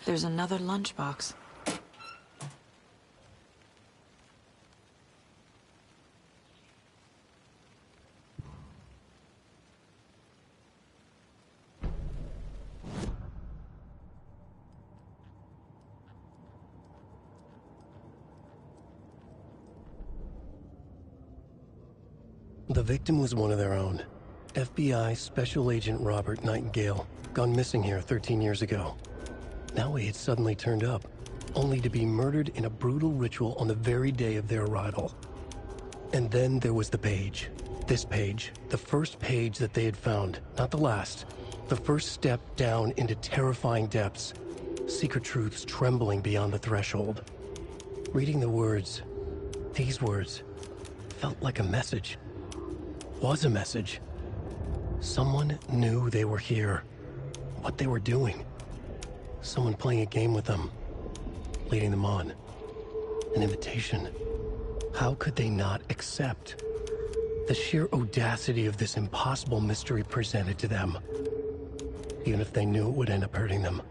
C: There's another lunchbox.
A: The victim was one of their own. FBI Special Agent Robert Nightingale, gone missing here 13 years ago. Now he had suddenly turned up, only to be murdered in a brutal ritual on the very day of their arrival. And then there was the page. This page, the first page that they had found, not the last. The first step down into terrifying depths. Secret truths trembling beyond the threshold. Reading the words, these words, felt like a message. Was a message. Someone knew they were here. What they were doing. Someone playing a game with them. Leading them on. An invitation. How could they not accept? The sheer audacity of this impossible mystery presented to them. Even if they knew it would end up hurting them.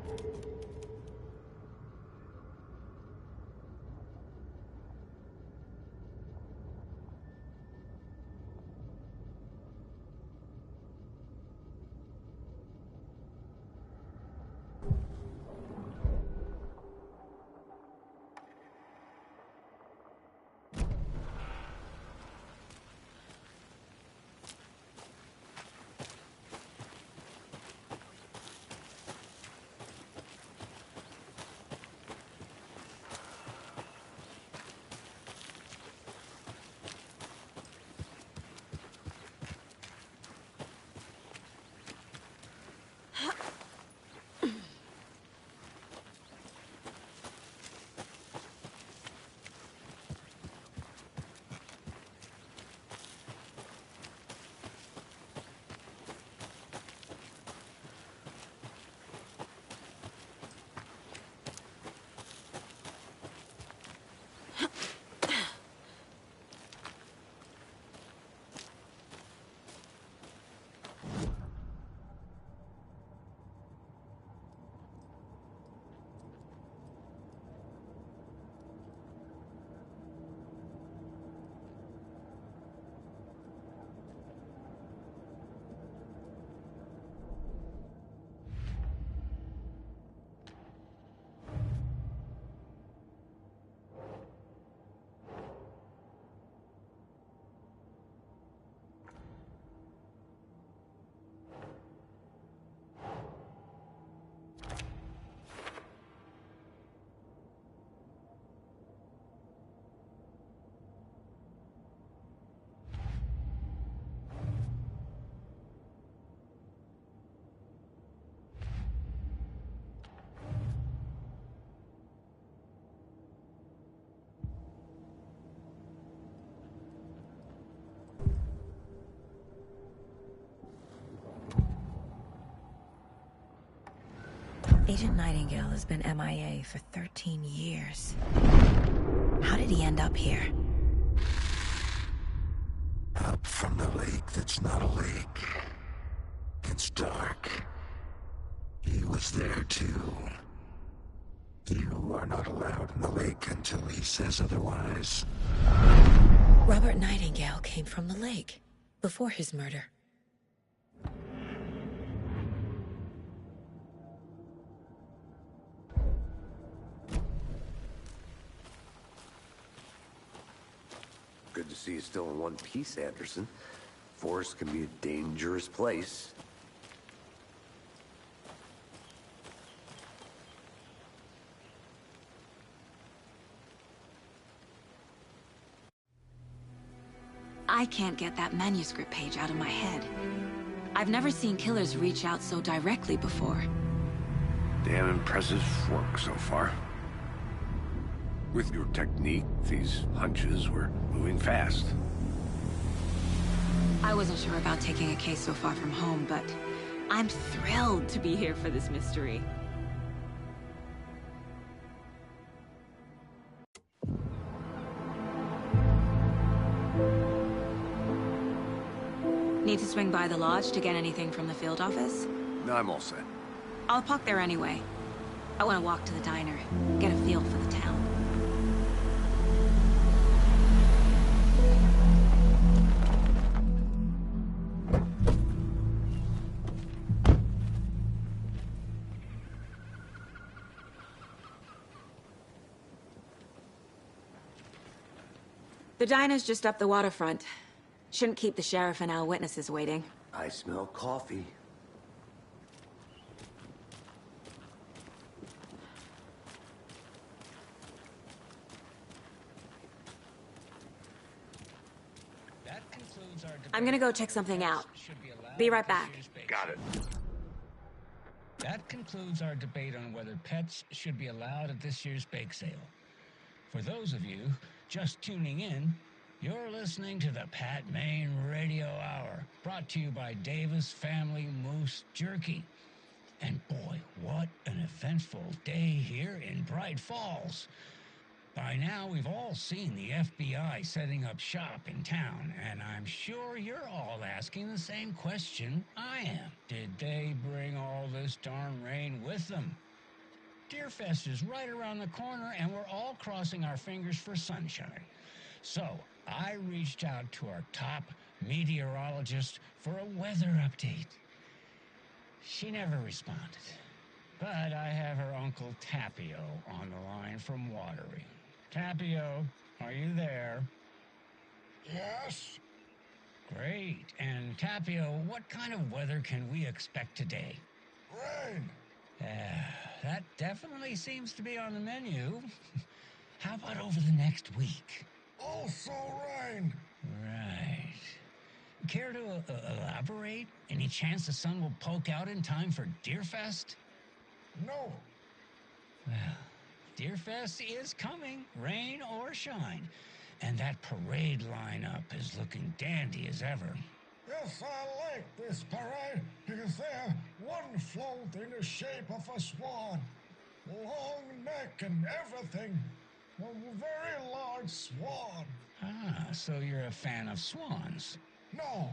C: Agent Nightingale has been MIA for 13 years. How did he end up here?
H: Up from the lake that's not a lake. It's dark. He was there too. You are not allowed in the lake until he says otherwise.
C: Robert Nightingale came from the lake, before his murder.
D: Good to see you still in one piece, Anderson. Forest can be a dangerous place.
C: I can't get that manuscript page out of my head. I've never seen killers reach out so directly before.
D: Damn impressive work so far. With your technique, these hunches were moving fast.
C: I wasn't sure about taking a case so far from home, but I'm thrilled to be here for this mystery. Need to swing by the lodge to get anything from the field office?
D: No, I'm all set.
C: I'll park there anyway. I want to walk to the diner, get a feel for the town. The diner's just up the waterfront. Shouldn't keep the sheriff and our witnesses waiting.
D: I smell coffee.
C: I'm gonna go check something out. Be right back.
D: Got it.
I: That concludes our debate on whether pets should be allowed at this year's bake sale. For those of you just tuning in, you're listening to the Pat Main Radio Hour, brought to you by Davis Family Moose Jerky. And boy, what an eventful day here in Bright Falls. By now, we've all seen the FBI setting up shop in town, and I'm sure you're all asking the same question I am. Did they bring all this darn rain with them? Deerfest is right around the corner, and we're all crossing our fingers for sunshine. So, I reached out to our top meteorologist for a weather update. She never responded, but I have her Uncle Tapio on the line from Watery. Tapio, are you there?
H: Yes?
I: Great. And Tapio, what kind of weather can we expect today?
H: Rain.
I: That definitely seems to be on the menu. How about over the next week?
H: Also rain.
I: Right. Care to elaborate? Any chance the sun will poke out in time for Deerfest?
H: No.
I: Well, Deerfest is coming, rain or shine. And that parade lineup is looking dandy as ever.
H: Yes, I like this parade because they have one float in the shape of a swan. Long neck and everything. A very large swan.
I: Ah, so you're a fan of swans.
H: No.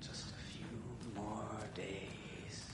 A: Just a few more days.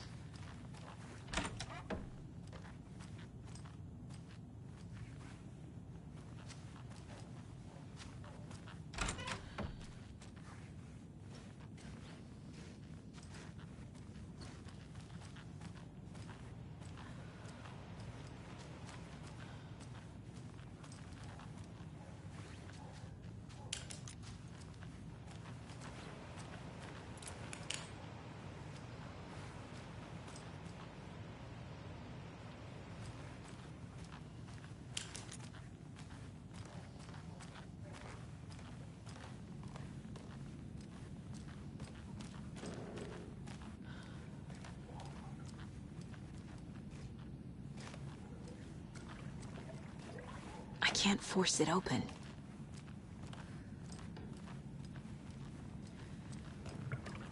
C: I can't force it open.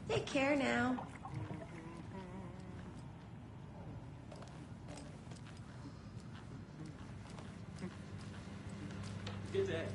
J: Take care now.
A: Good day.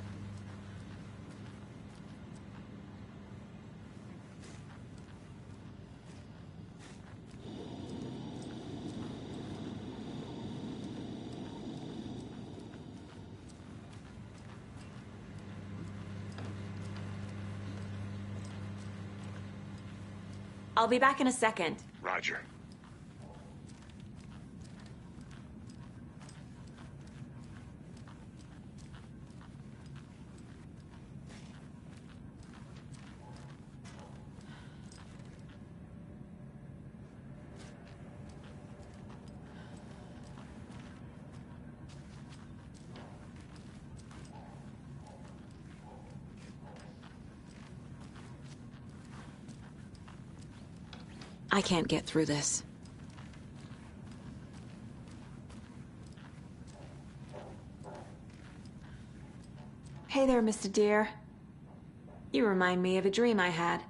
C: I'll be back in a second.
D: Roger.
C: I can't get through this. Hey there, Mr. Deer. You remind me of a dream I had.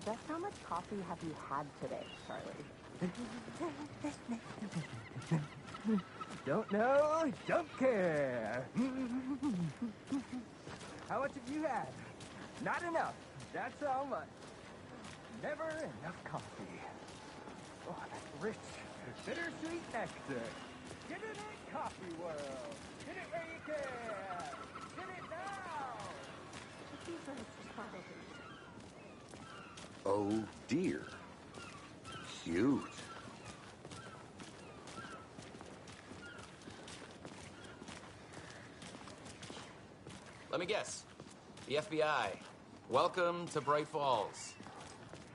K: Just how much coffee have you had today, Charlie? Don't know, don't care. How much have you had? Not enough. That's how much. Never enough coffee. Oh, that's rich, bittersweet nectar. Get it in, coffee world. Get it where you can. Get it now.
D: Oh dear. Cute.
L: Let me guess. The FBI. Welcome to Bright Falls.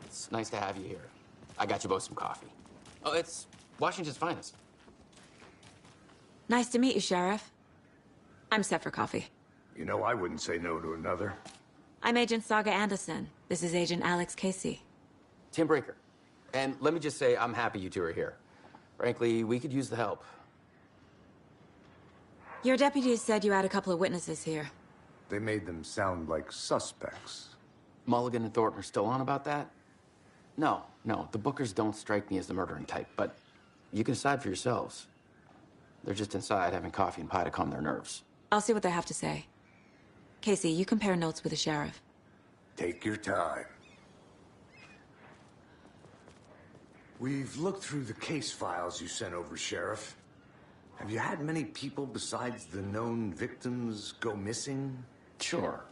L: It's nice to have you here. I got you both some coffee. Oh, it's Washington's finest.
C: Nice to meet you, Sheriff. I'm set for coffee.
D: You know, I wouldn't say no to another.
C: I'm Agent Saga Anderson. This is Agent Alex Casey.
L: Tim Breaker. And let me just say, I'm happy you two are here. Frankly, we could use the help.
C: Your deputies said you had a couple of witnesses here.
D: They made them sound like suspects.
L: Mulligan and Thornton are still on about that? No, the Bookers don't strike me as the murdering type, but you can decide for yourselves. They're just inside having coffee and pie to calm their nerves.
C: I'll see what they have to say. Casey, you compare notes with the sheriff.
D: Take your time. We've looked through the case files you sent over, Sheriff. Have you had many people besides the known victims go missing?
L: Sure.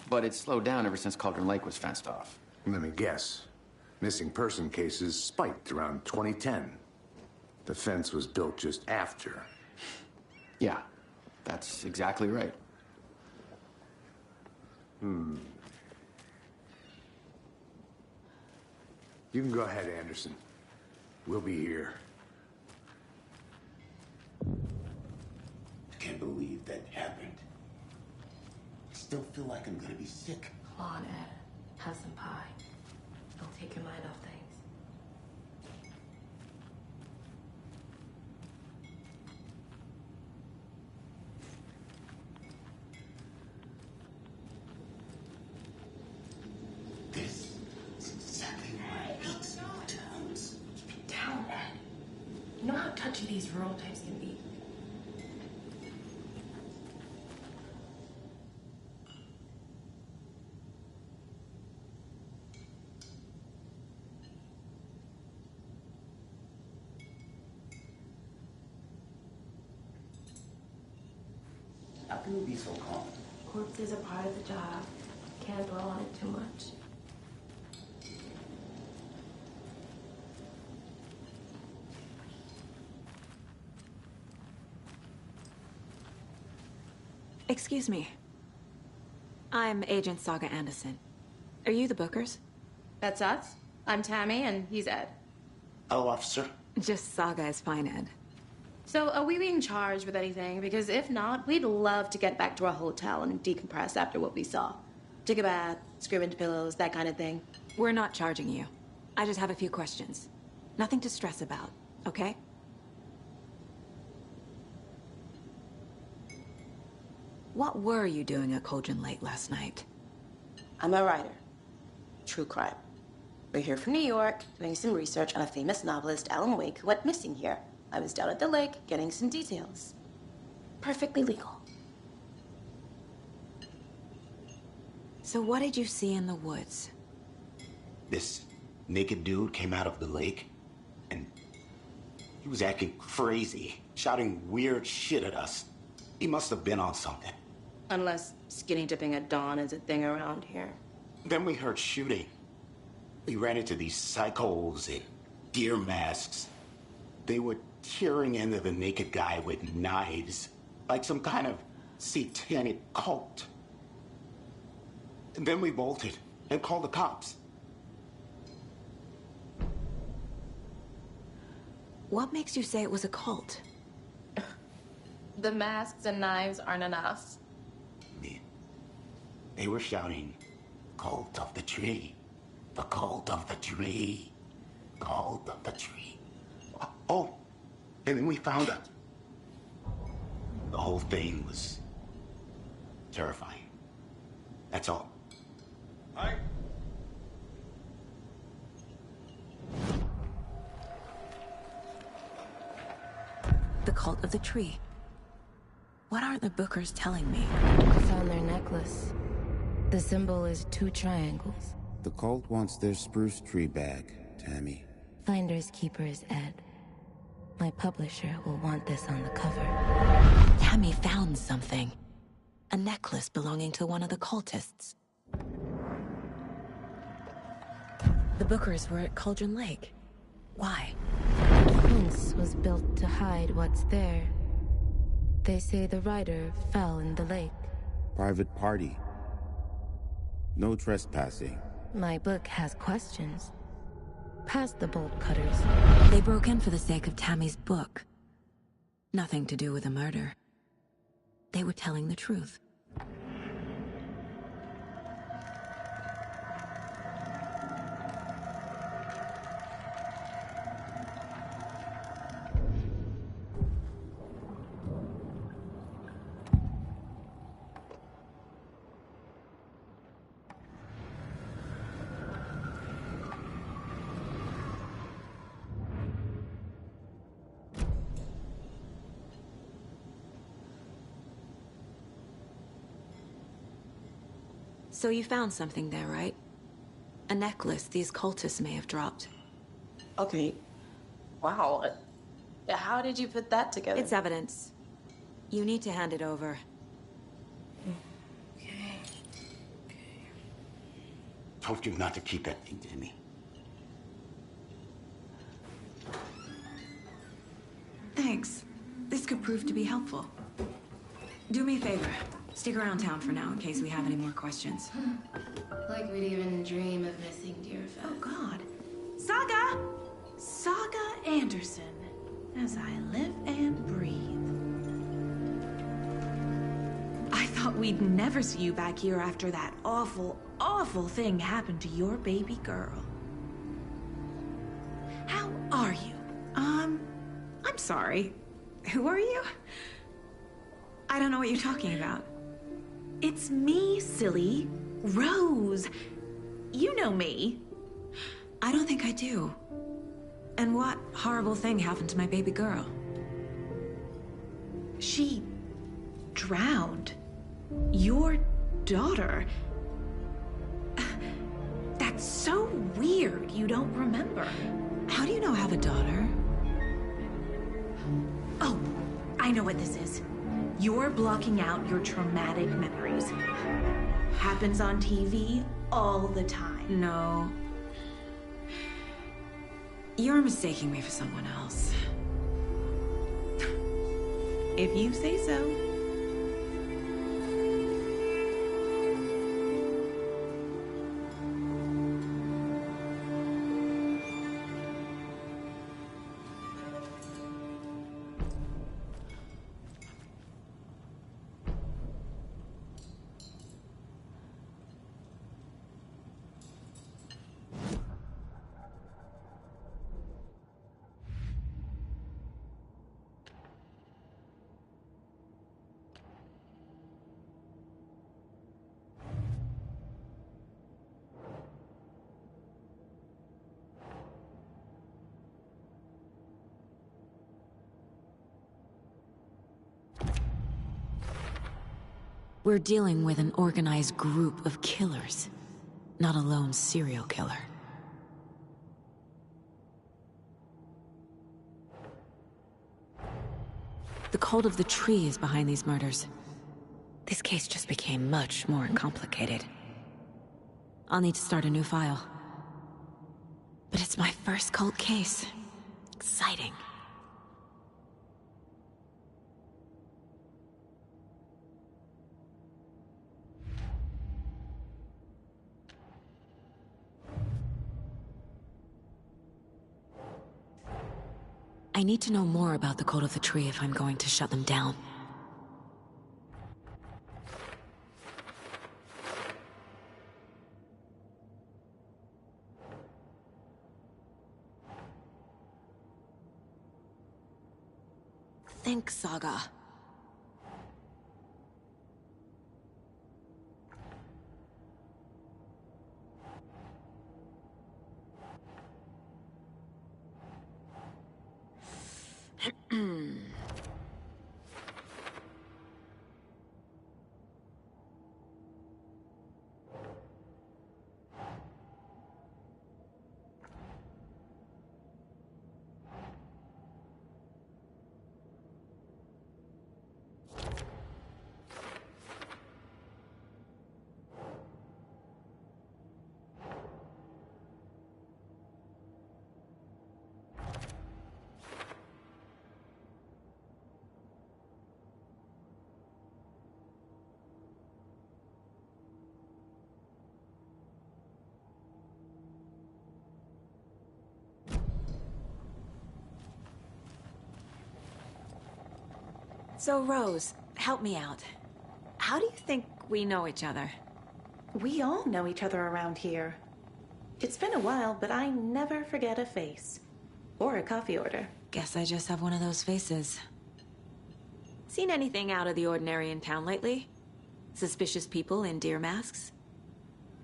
L: But it's slowed down ever since Cauldron Lake was fenced off.
D: Let me guess. Missing person cases spiked around 2010. The fence was built just after.
L: Yeah, that's exactly right.
D: You can go ahead, Anderson. We'll be here.
H: I can't believe that happened. I still feel like I'm gonna be sick.
J: Come on, Ed. Have some pie. It'll take your mind off things.
H: This is exactly why I hate small towns.
J: Keep it down, Ed. You know how touchy these rural types can be.
H: How can you be so calm?
J: Corpses are part of the job. Can't dwell on it too much.
C: Excuse me. I'm Agent Saga Anderson. Are you the Bookers?
J: That's us. I'm Tammy, and he's Ed.
M: Hello, officer.
C: Just Saga is fine, Ed.
J: So, are we being charged with anything? Because if not, we'd love to get back to our hotel and decompress after what we saw. Take a bath, scream into pillows, that kind of thing.
C: We're not charging you. I just have a few questions. Nothing to stress about, okay? What were you doing at Cauldron Lake last night?
J: I'm a writer. True crime. We're here from New York, doing some research on a famous novelist, Alan Wake, who went missing here. I was down at the lake, getting some details. Perfectly legal.
C: So what did you see in the woods?
M: This naked dude came out of the lake, and he was acting crazy, shouting weird shit at us. He must have been on something.
J: Unless skinny dipping at dawn is a thing around here.
M: Then we heard shooting. We ran into these psychos in deer masks. They were tearing into the naked guy with knives, like some kind of satanic cult. And then we bolted and called the cops.
C: What makes you say it was a cult?
J: The masks and knives aren't enough.
M: They were shouting, "Cult of the tree, the cult of the tree, cult of the tree." Oh, and then we found it. The whole thing was terrifying. That's all.
E: Hi.
C: The cult of the tree. What are the Bookers telling me?
N: It's on their necklace. The symbol is 2 triangles.
O: The cult wants their spruce tree back, Tammy.
N: Finders keepers, Ed. My publisher will want this on the cover.
C: Tammy found something. A necklace belonging to one of the cultists. The Bookers were at Cauldron Lake. Why?
N: The fence was built to hide what's there. They say the rider fell in the lake.
O: Private party. No trespassing.
N: My book has questions. Past the bolt cutters.
C: They broke in for the sake of Tammy's book. Nothing to do with a murder. They were telling the truth. So you found something there, right? A necklace these cultists may have dropped.
J: Okay. Wow. How did you put that together?
C: It's evidence. You need to hand it over.
J: Okay.
M: Told you not to keep that thing to me.
C: Thanks. This could prove to be helpful. Do me a favor. Stick around town for now in case we have any more questions.
J: Like we'd even dream of missing dear Fez.
P: Oh, God. Saga! Saga Anderson. As I live and breathe. I thought we'd never see you back here after that awful, awful thing happened to your baby girl. How are you? I'm sorry. Who are you? I don't know what you're talking about. It's me, silly. Rose. You know me.
C: I don't think I do. And what horrible thing happened to my baby girl?
P: She drowned. Your daughter. That's so weird you don't remember.
C: How do you know I have a daughter?
P: Oh, I know what this is. You're blocking out your traumatic memories. Happens on TV all the time.
C: No. You're mistaking me for someone else.
P: If you say so.
C: We're dealing with an organized group of killers, not a lone serial killer. The cult of the tree is behind these murders. This case just became much more complicated. I'll need to start a new file. But it's my first cult case. Exciting. I need to know more about the cult of the tree if I'm going to shut them down. Think, Saga. So, Rose, help me out. How do you think we know each other?
J: We all know each other around here. It's been a while, but I never forget a face. Or a coffee order.
C: Guess I just have one of those faces. Seen anything out of the ordinary in town lately? Suspicious people in deer masks?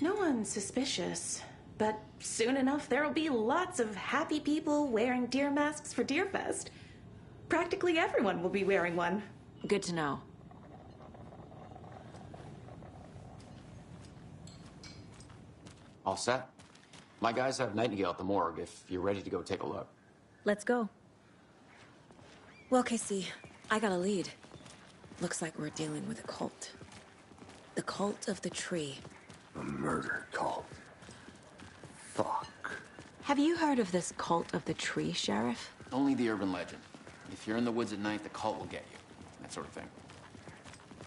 J: No one's suspicious. But soon enough, there'll be lots of happy people wearing deer masks for Deerfest. Practically everyone will be wearing one.
C: Good to know.
L: All set? My guys have Nightingale at the morgue if you're ready to go take a look.
C: Let's go. Well, Casey, I got a lead. Looks like we're dealing with a cult. The cult of the tree.
D: A murder cult. Fuck.
C: Have you heard of this cult of the tree, Sheriff?
L: Only the urban legend. If you're in the woods at night, the cult will get you. That sort of thing.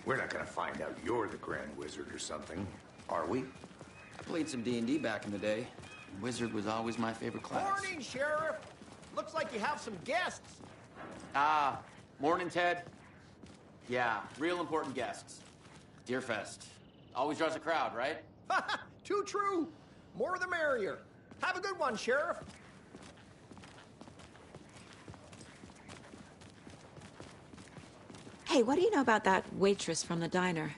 D: We're not gonna find out you're the Grand Wizard or something, are we?
L: I played some D&D back in the day. Wizard was always my favorite class.
G: Morning, Sheriff! Looks like you have some guests.
L: Ah, morning, Ted. Yeah, real important guests. Deerfest. Always draws a crowd, right?
G: Too true. More the merrier. Have a good one, Sheriff.
C: Hey, what do you know about that waitress from the diner?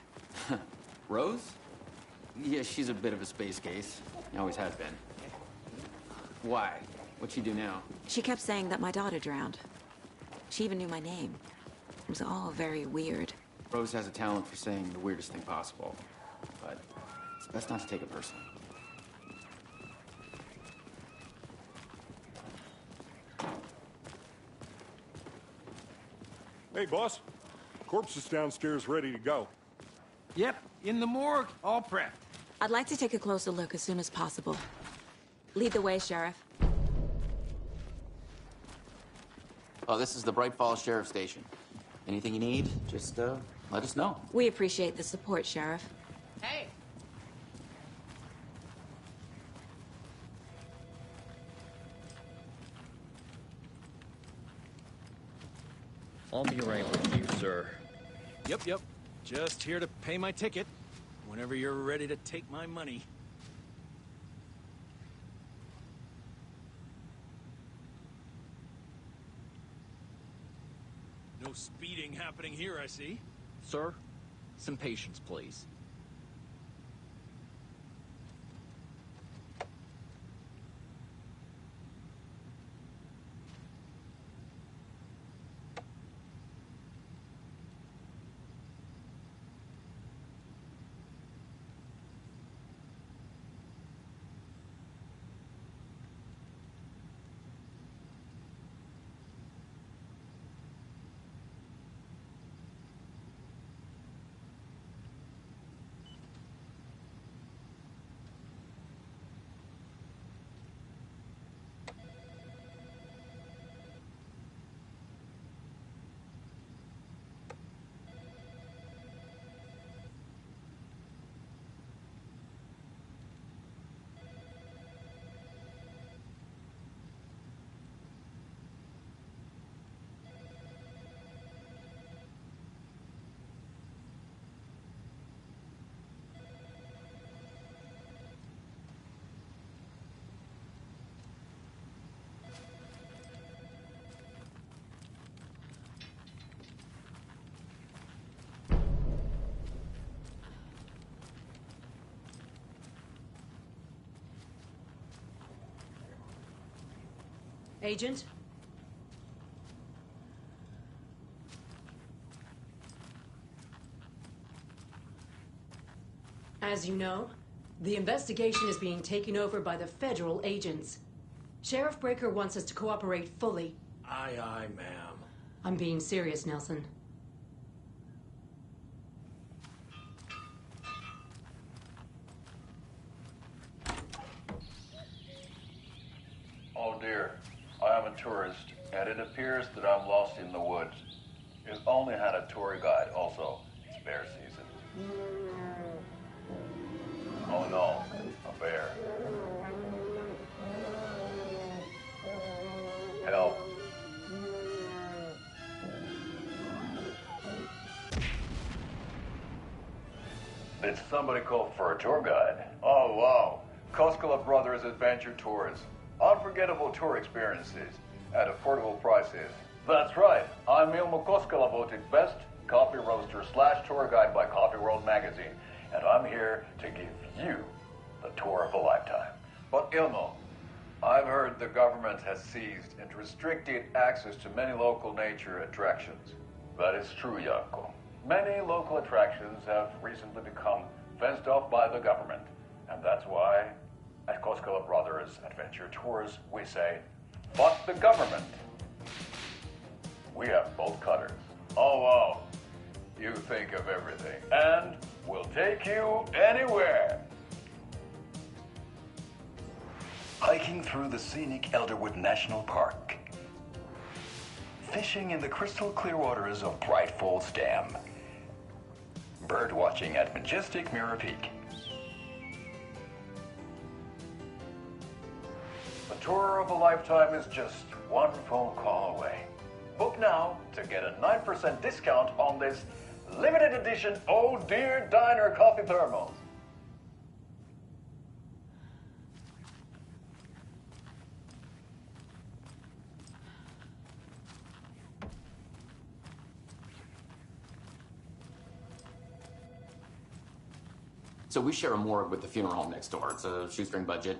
L: Rose? Yeah, she's a bit of a space case. Always has been. Why? What'd she do now?
C: She kept saying that my daughter drowned. She even knew my name. It was all very weird.
L: Rose has a talent for saying the weirdest thing possible. But it's best not to take it personally.
E: Hey, boss. Corpse is downstairs ready to go.
G: Yep, in the morgue, all prepped.
C: I'd like to take a closer look as soon as possible. Lead the way, Sheriff.
L: Oh, this is the Bright Falls Sheriff Station. Anything you need, just let us know.
C: We appreciate the support, Sheriff.
G: Hey!
Q: I'll be right with you, sir.
R: Yep. Just here to pay my ticket. Whenever you're ready to take my money. No speeding happening here, I see.
Q: Sir, some patience, please.
S: Agent? As you know, the investigation is being taken over by the federal agents. Sheriff Breaker wants us to cooperate fully.
R: Aye, aye, ma'am.
S: I'm being serious, Nelson.
Q: Oh dear, I am a tourist, and it appears that I'm lost in the woods. If only had a tour guide also. It's bear season. Oh no, a bear. Help. Did somebody call for a tour guide? Oh wow, Koskela Brothers Adventure Tours. Unforgettable tour experiences at affordable prices. That's right, I'm Ilmo Koskela, voted best coffee roaster / tour guide by Coffee World magazine, and I'm here to give you the tour of a lifetime. But Ilmo, I've heard the government has seized and restricted access to many local nature attractions. That is true, Janko. Many local attractions have recently become fenced off by the government, and that's why at Koskela Brothers Adventure Tours, we say, fuck the government. We have bolt cutters. Oh, wow. You think of everything. And we'll take you anywhere. Hiking through the scenic Elderwood National Park. Fishing in the crystal clear waters of Bright Falls Dam. Bird watching at majestic Mirror Peak. The tour of a lifetime is just one phone call away. Book now to get a 9% discount on this limited edition Oh Dear Diner coffee thermos.
L: So we share a morgue with the funeral home next door. It's a shoestring budget.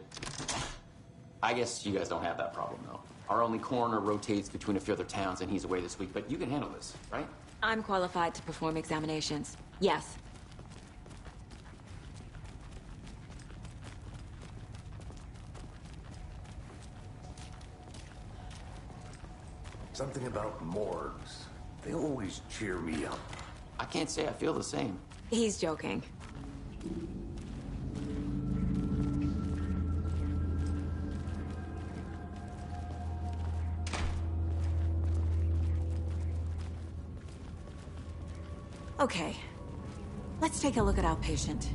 L: I guess you guys don't have that problem, though. Our only coroner rotates between a few other towns, and he's away this week, but you can handle this, right?
C: I'm qualified to perform examinations. Yes.
D: Something about morgues. They always cheer me up.
L: I can't say I feel the same.
C: He's joking. Okay, let's take a look at our patient.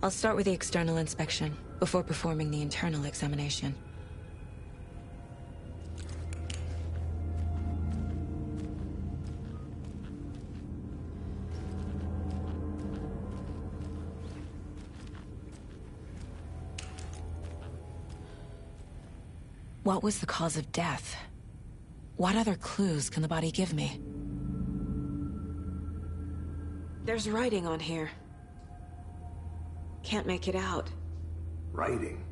C: I'll start with the external inspection before performing the internal examination. What was the cause of death? What other clues can the body give me? There's writing on here. Can't make it out.
D: Writing?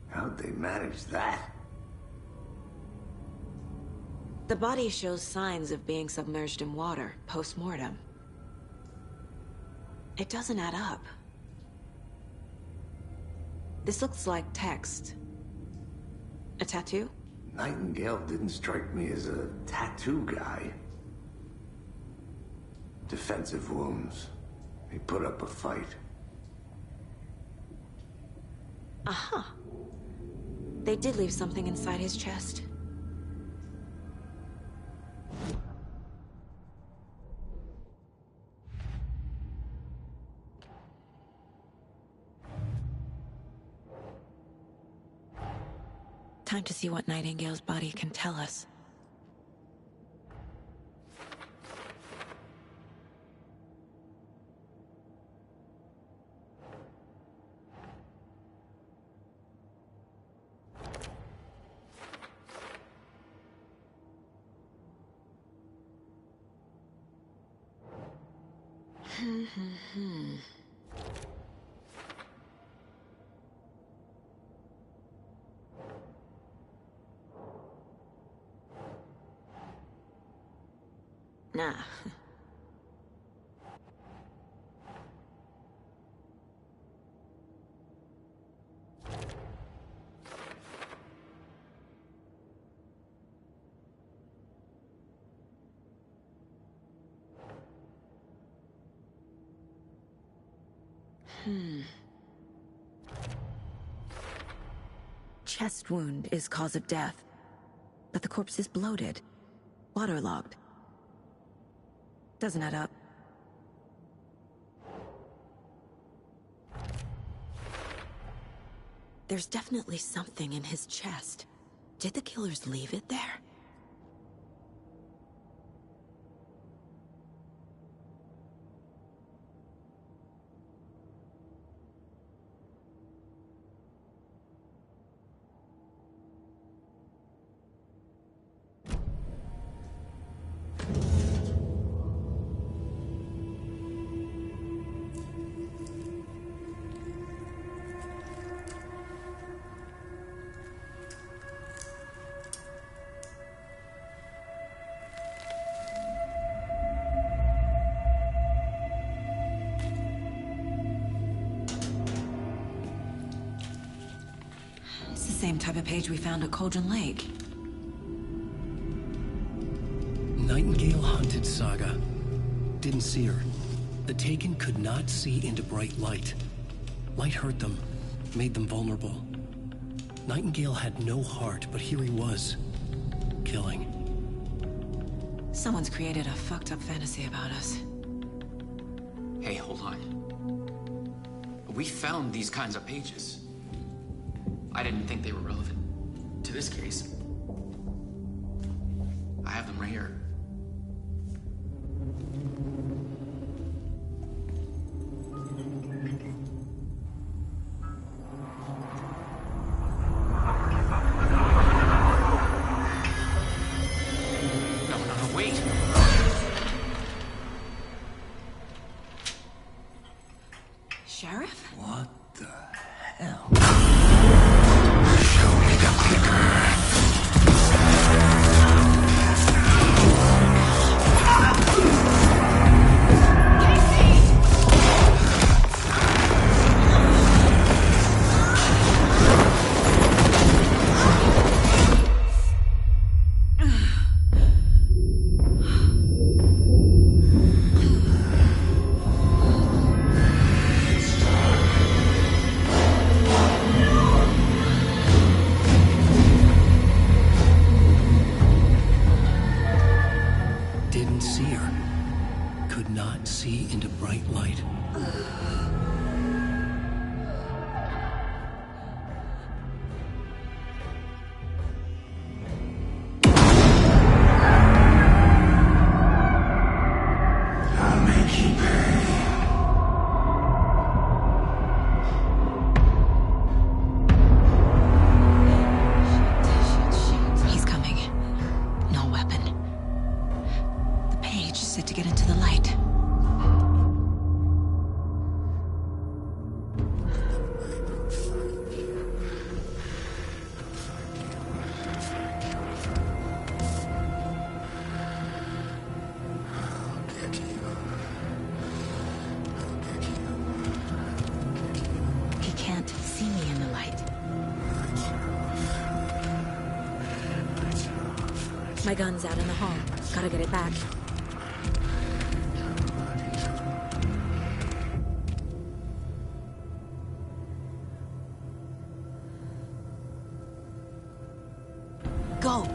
D: How'd they manage that?
C: The body shows signs of being submerged in water, post-mortem. It doesn't add up. This looks like text. A tattoo?
D: Nightingale didn't strike me as a tattoo guy. Defensive wounds. He put up a fight.
C: Aha. They did leave something inside his chest. Time to see what Nightingale's body can tell us. Nah. Chest wound is cause of death, but the corpse is bloated, waterlogged. Doesn't add up. There's definitely something in his chest. Did the killers leave it there? It's the same type of page we found at Cauldron Lake.
A: Nightingale hunted Saga. Didn't see her. The Taken could not see into bright light. Light hurt them, made them vulnerable. Nightingale had no heart, but here he was, killing.
C: Someone's created a fucked up fantasy about us.
L: Hey, hold on. We found these kinds of pages. I didn't think they were relevant to this case. I have them right here. No, wait.
C: Sheriff?
A: What the hell?
H: Show me the clicker.
A: Didn't see her. Could not see into bright light.
H: I'll make you pay.
C: He's coming. No weapon. The page said to get into the light. He can't see me in the light. My gun's out in the hall. Gotta get it back. Go!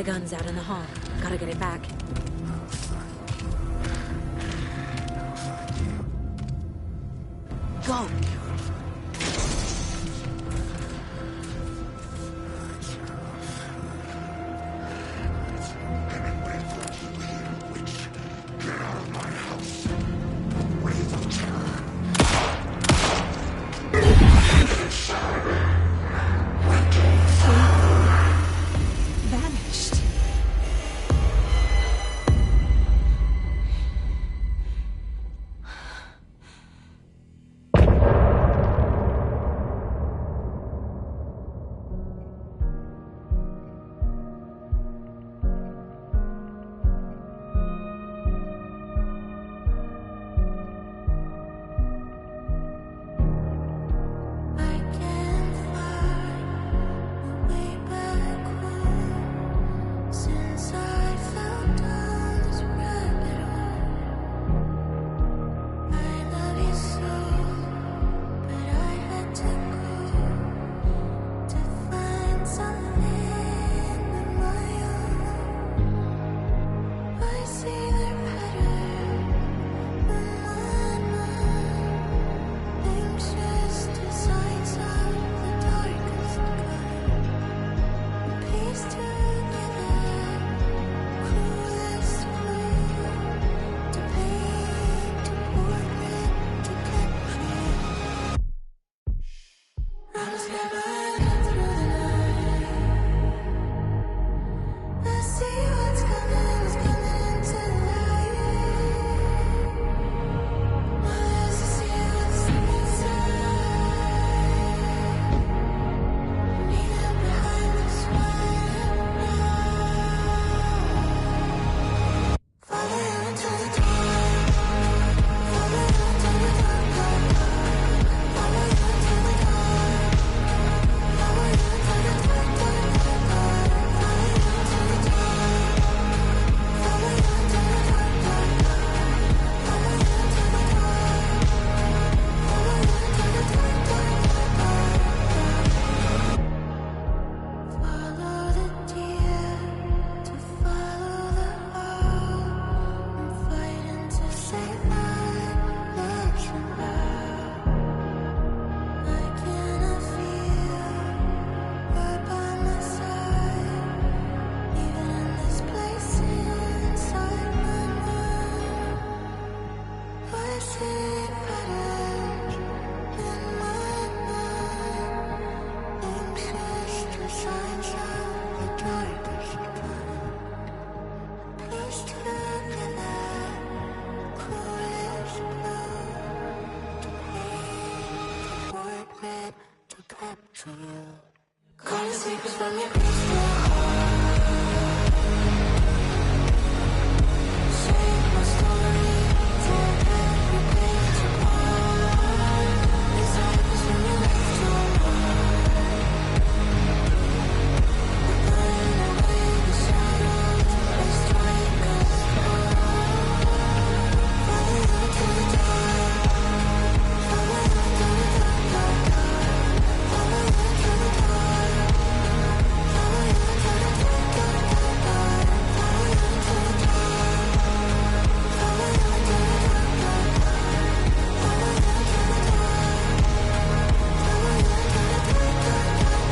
C: gun's out in the hall. Gotta get it back. Go!
P: Vanished.
T: Since I fell down this rabbit hole, I love you so, but I had to go to find something of my own. I see the pattern in my mind, anxious designs of the darkest kind, piece together. Cruelest way to paint a portrait to capture. I'm scared running through the night. I see what's coming into the light. My eyes to see what's inside. Need it behind this one. Follow you into the dark. Follow you into the dark. Follow you into the dark. Follow you into the dark, dark, dark, dark. Follow you into the dark. Follow you into the dark, dark, dark. Follow you into the dark. Follow you into the dark, dark, dark, dark. Follow the deer to follow the hole. I'm fighting to save my legs about. I cannot feel right by my side, even in this place inside my mind. I see patterns in my mind, anxious designs of the darkest kind. Piece together, cruelest blue to paint a portrait to capture you. Calling secrets from your crystal heart. Save my story, tear every page apart. Disciples from your left to right. We're burning away the shadows that strike us hard. Follow you into the dark. Follow you into the dark, dark, dark. Follow you into the dark. Follow you into the dark, dark, dark, dark. Follow you into the dark. Follow you into the dark, dark, dark. Follow you into the dark. Follow you into the dark, dark,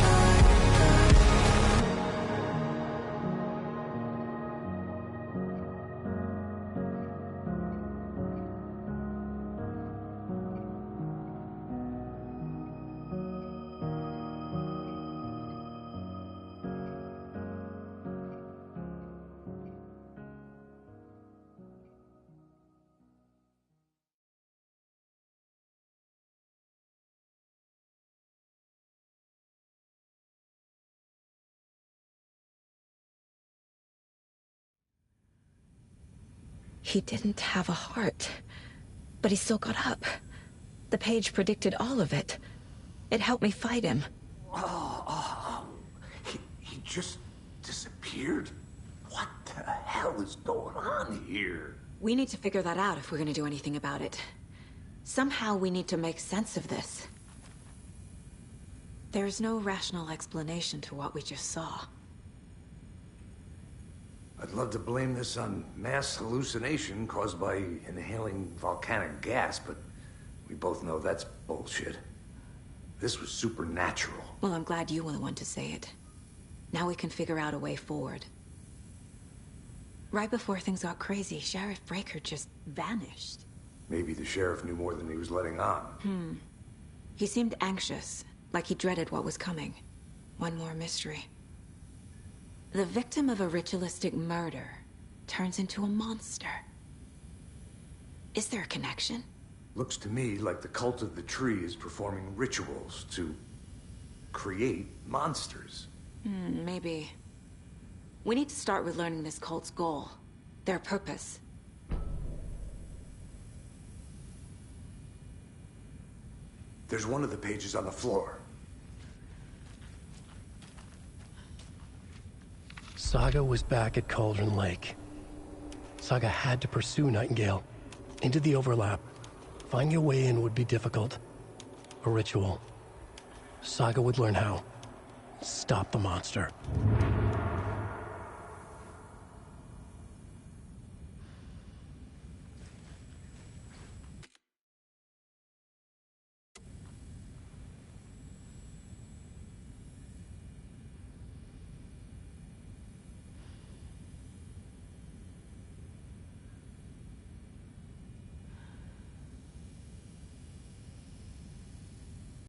C: He didn't have a heart, but he still got up. The page predicted all of it. It helped me fight him.
D: He just disappeared? What the hell is going on here?
C: We need to figure that out if we're gonna do anything about it. Somehow we need to make sense of this. There's no rational explanation to what we just saw.
D: I'd love to blame this on mass hallucination caused by inhaling volcanic gas, but we both know that's bullshit. This was supernatural.
C: Well, I'm glad you were the one to say it. Now we can figure out a way forward. Right before things got crazy, Sheriff Breaker just vanished.
D: Maybe the sheriff knew more than he was letting on.
C: He seemed anxious, like he dreaded what was coming. One more mystery. The victim of a ritualistic murder turns into a monster. Is there a connection?
D: Looks to me like the cult of the tree is performing rituals to create monsters.
C: Maybe. We need to start with learning this cult's goal, their purpose.
D: There's one of the pages on the floor.
A: Saga was back at Cauldron Lake. Saga had to pursue Nightingale into the overlap. Finding a way in would be difficult. A ritual. Saga would learn how. Stop the monster.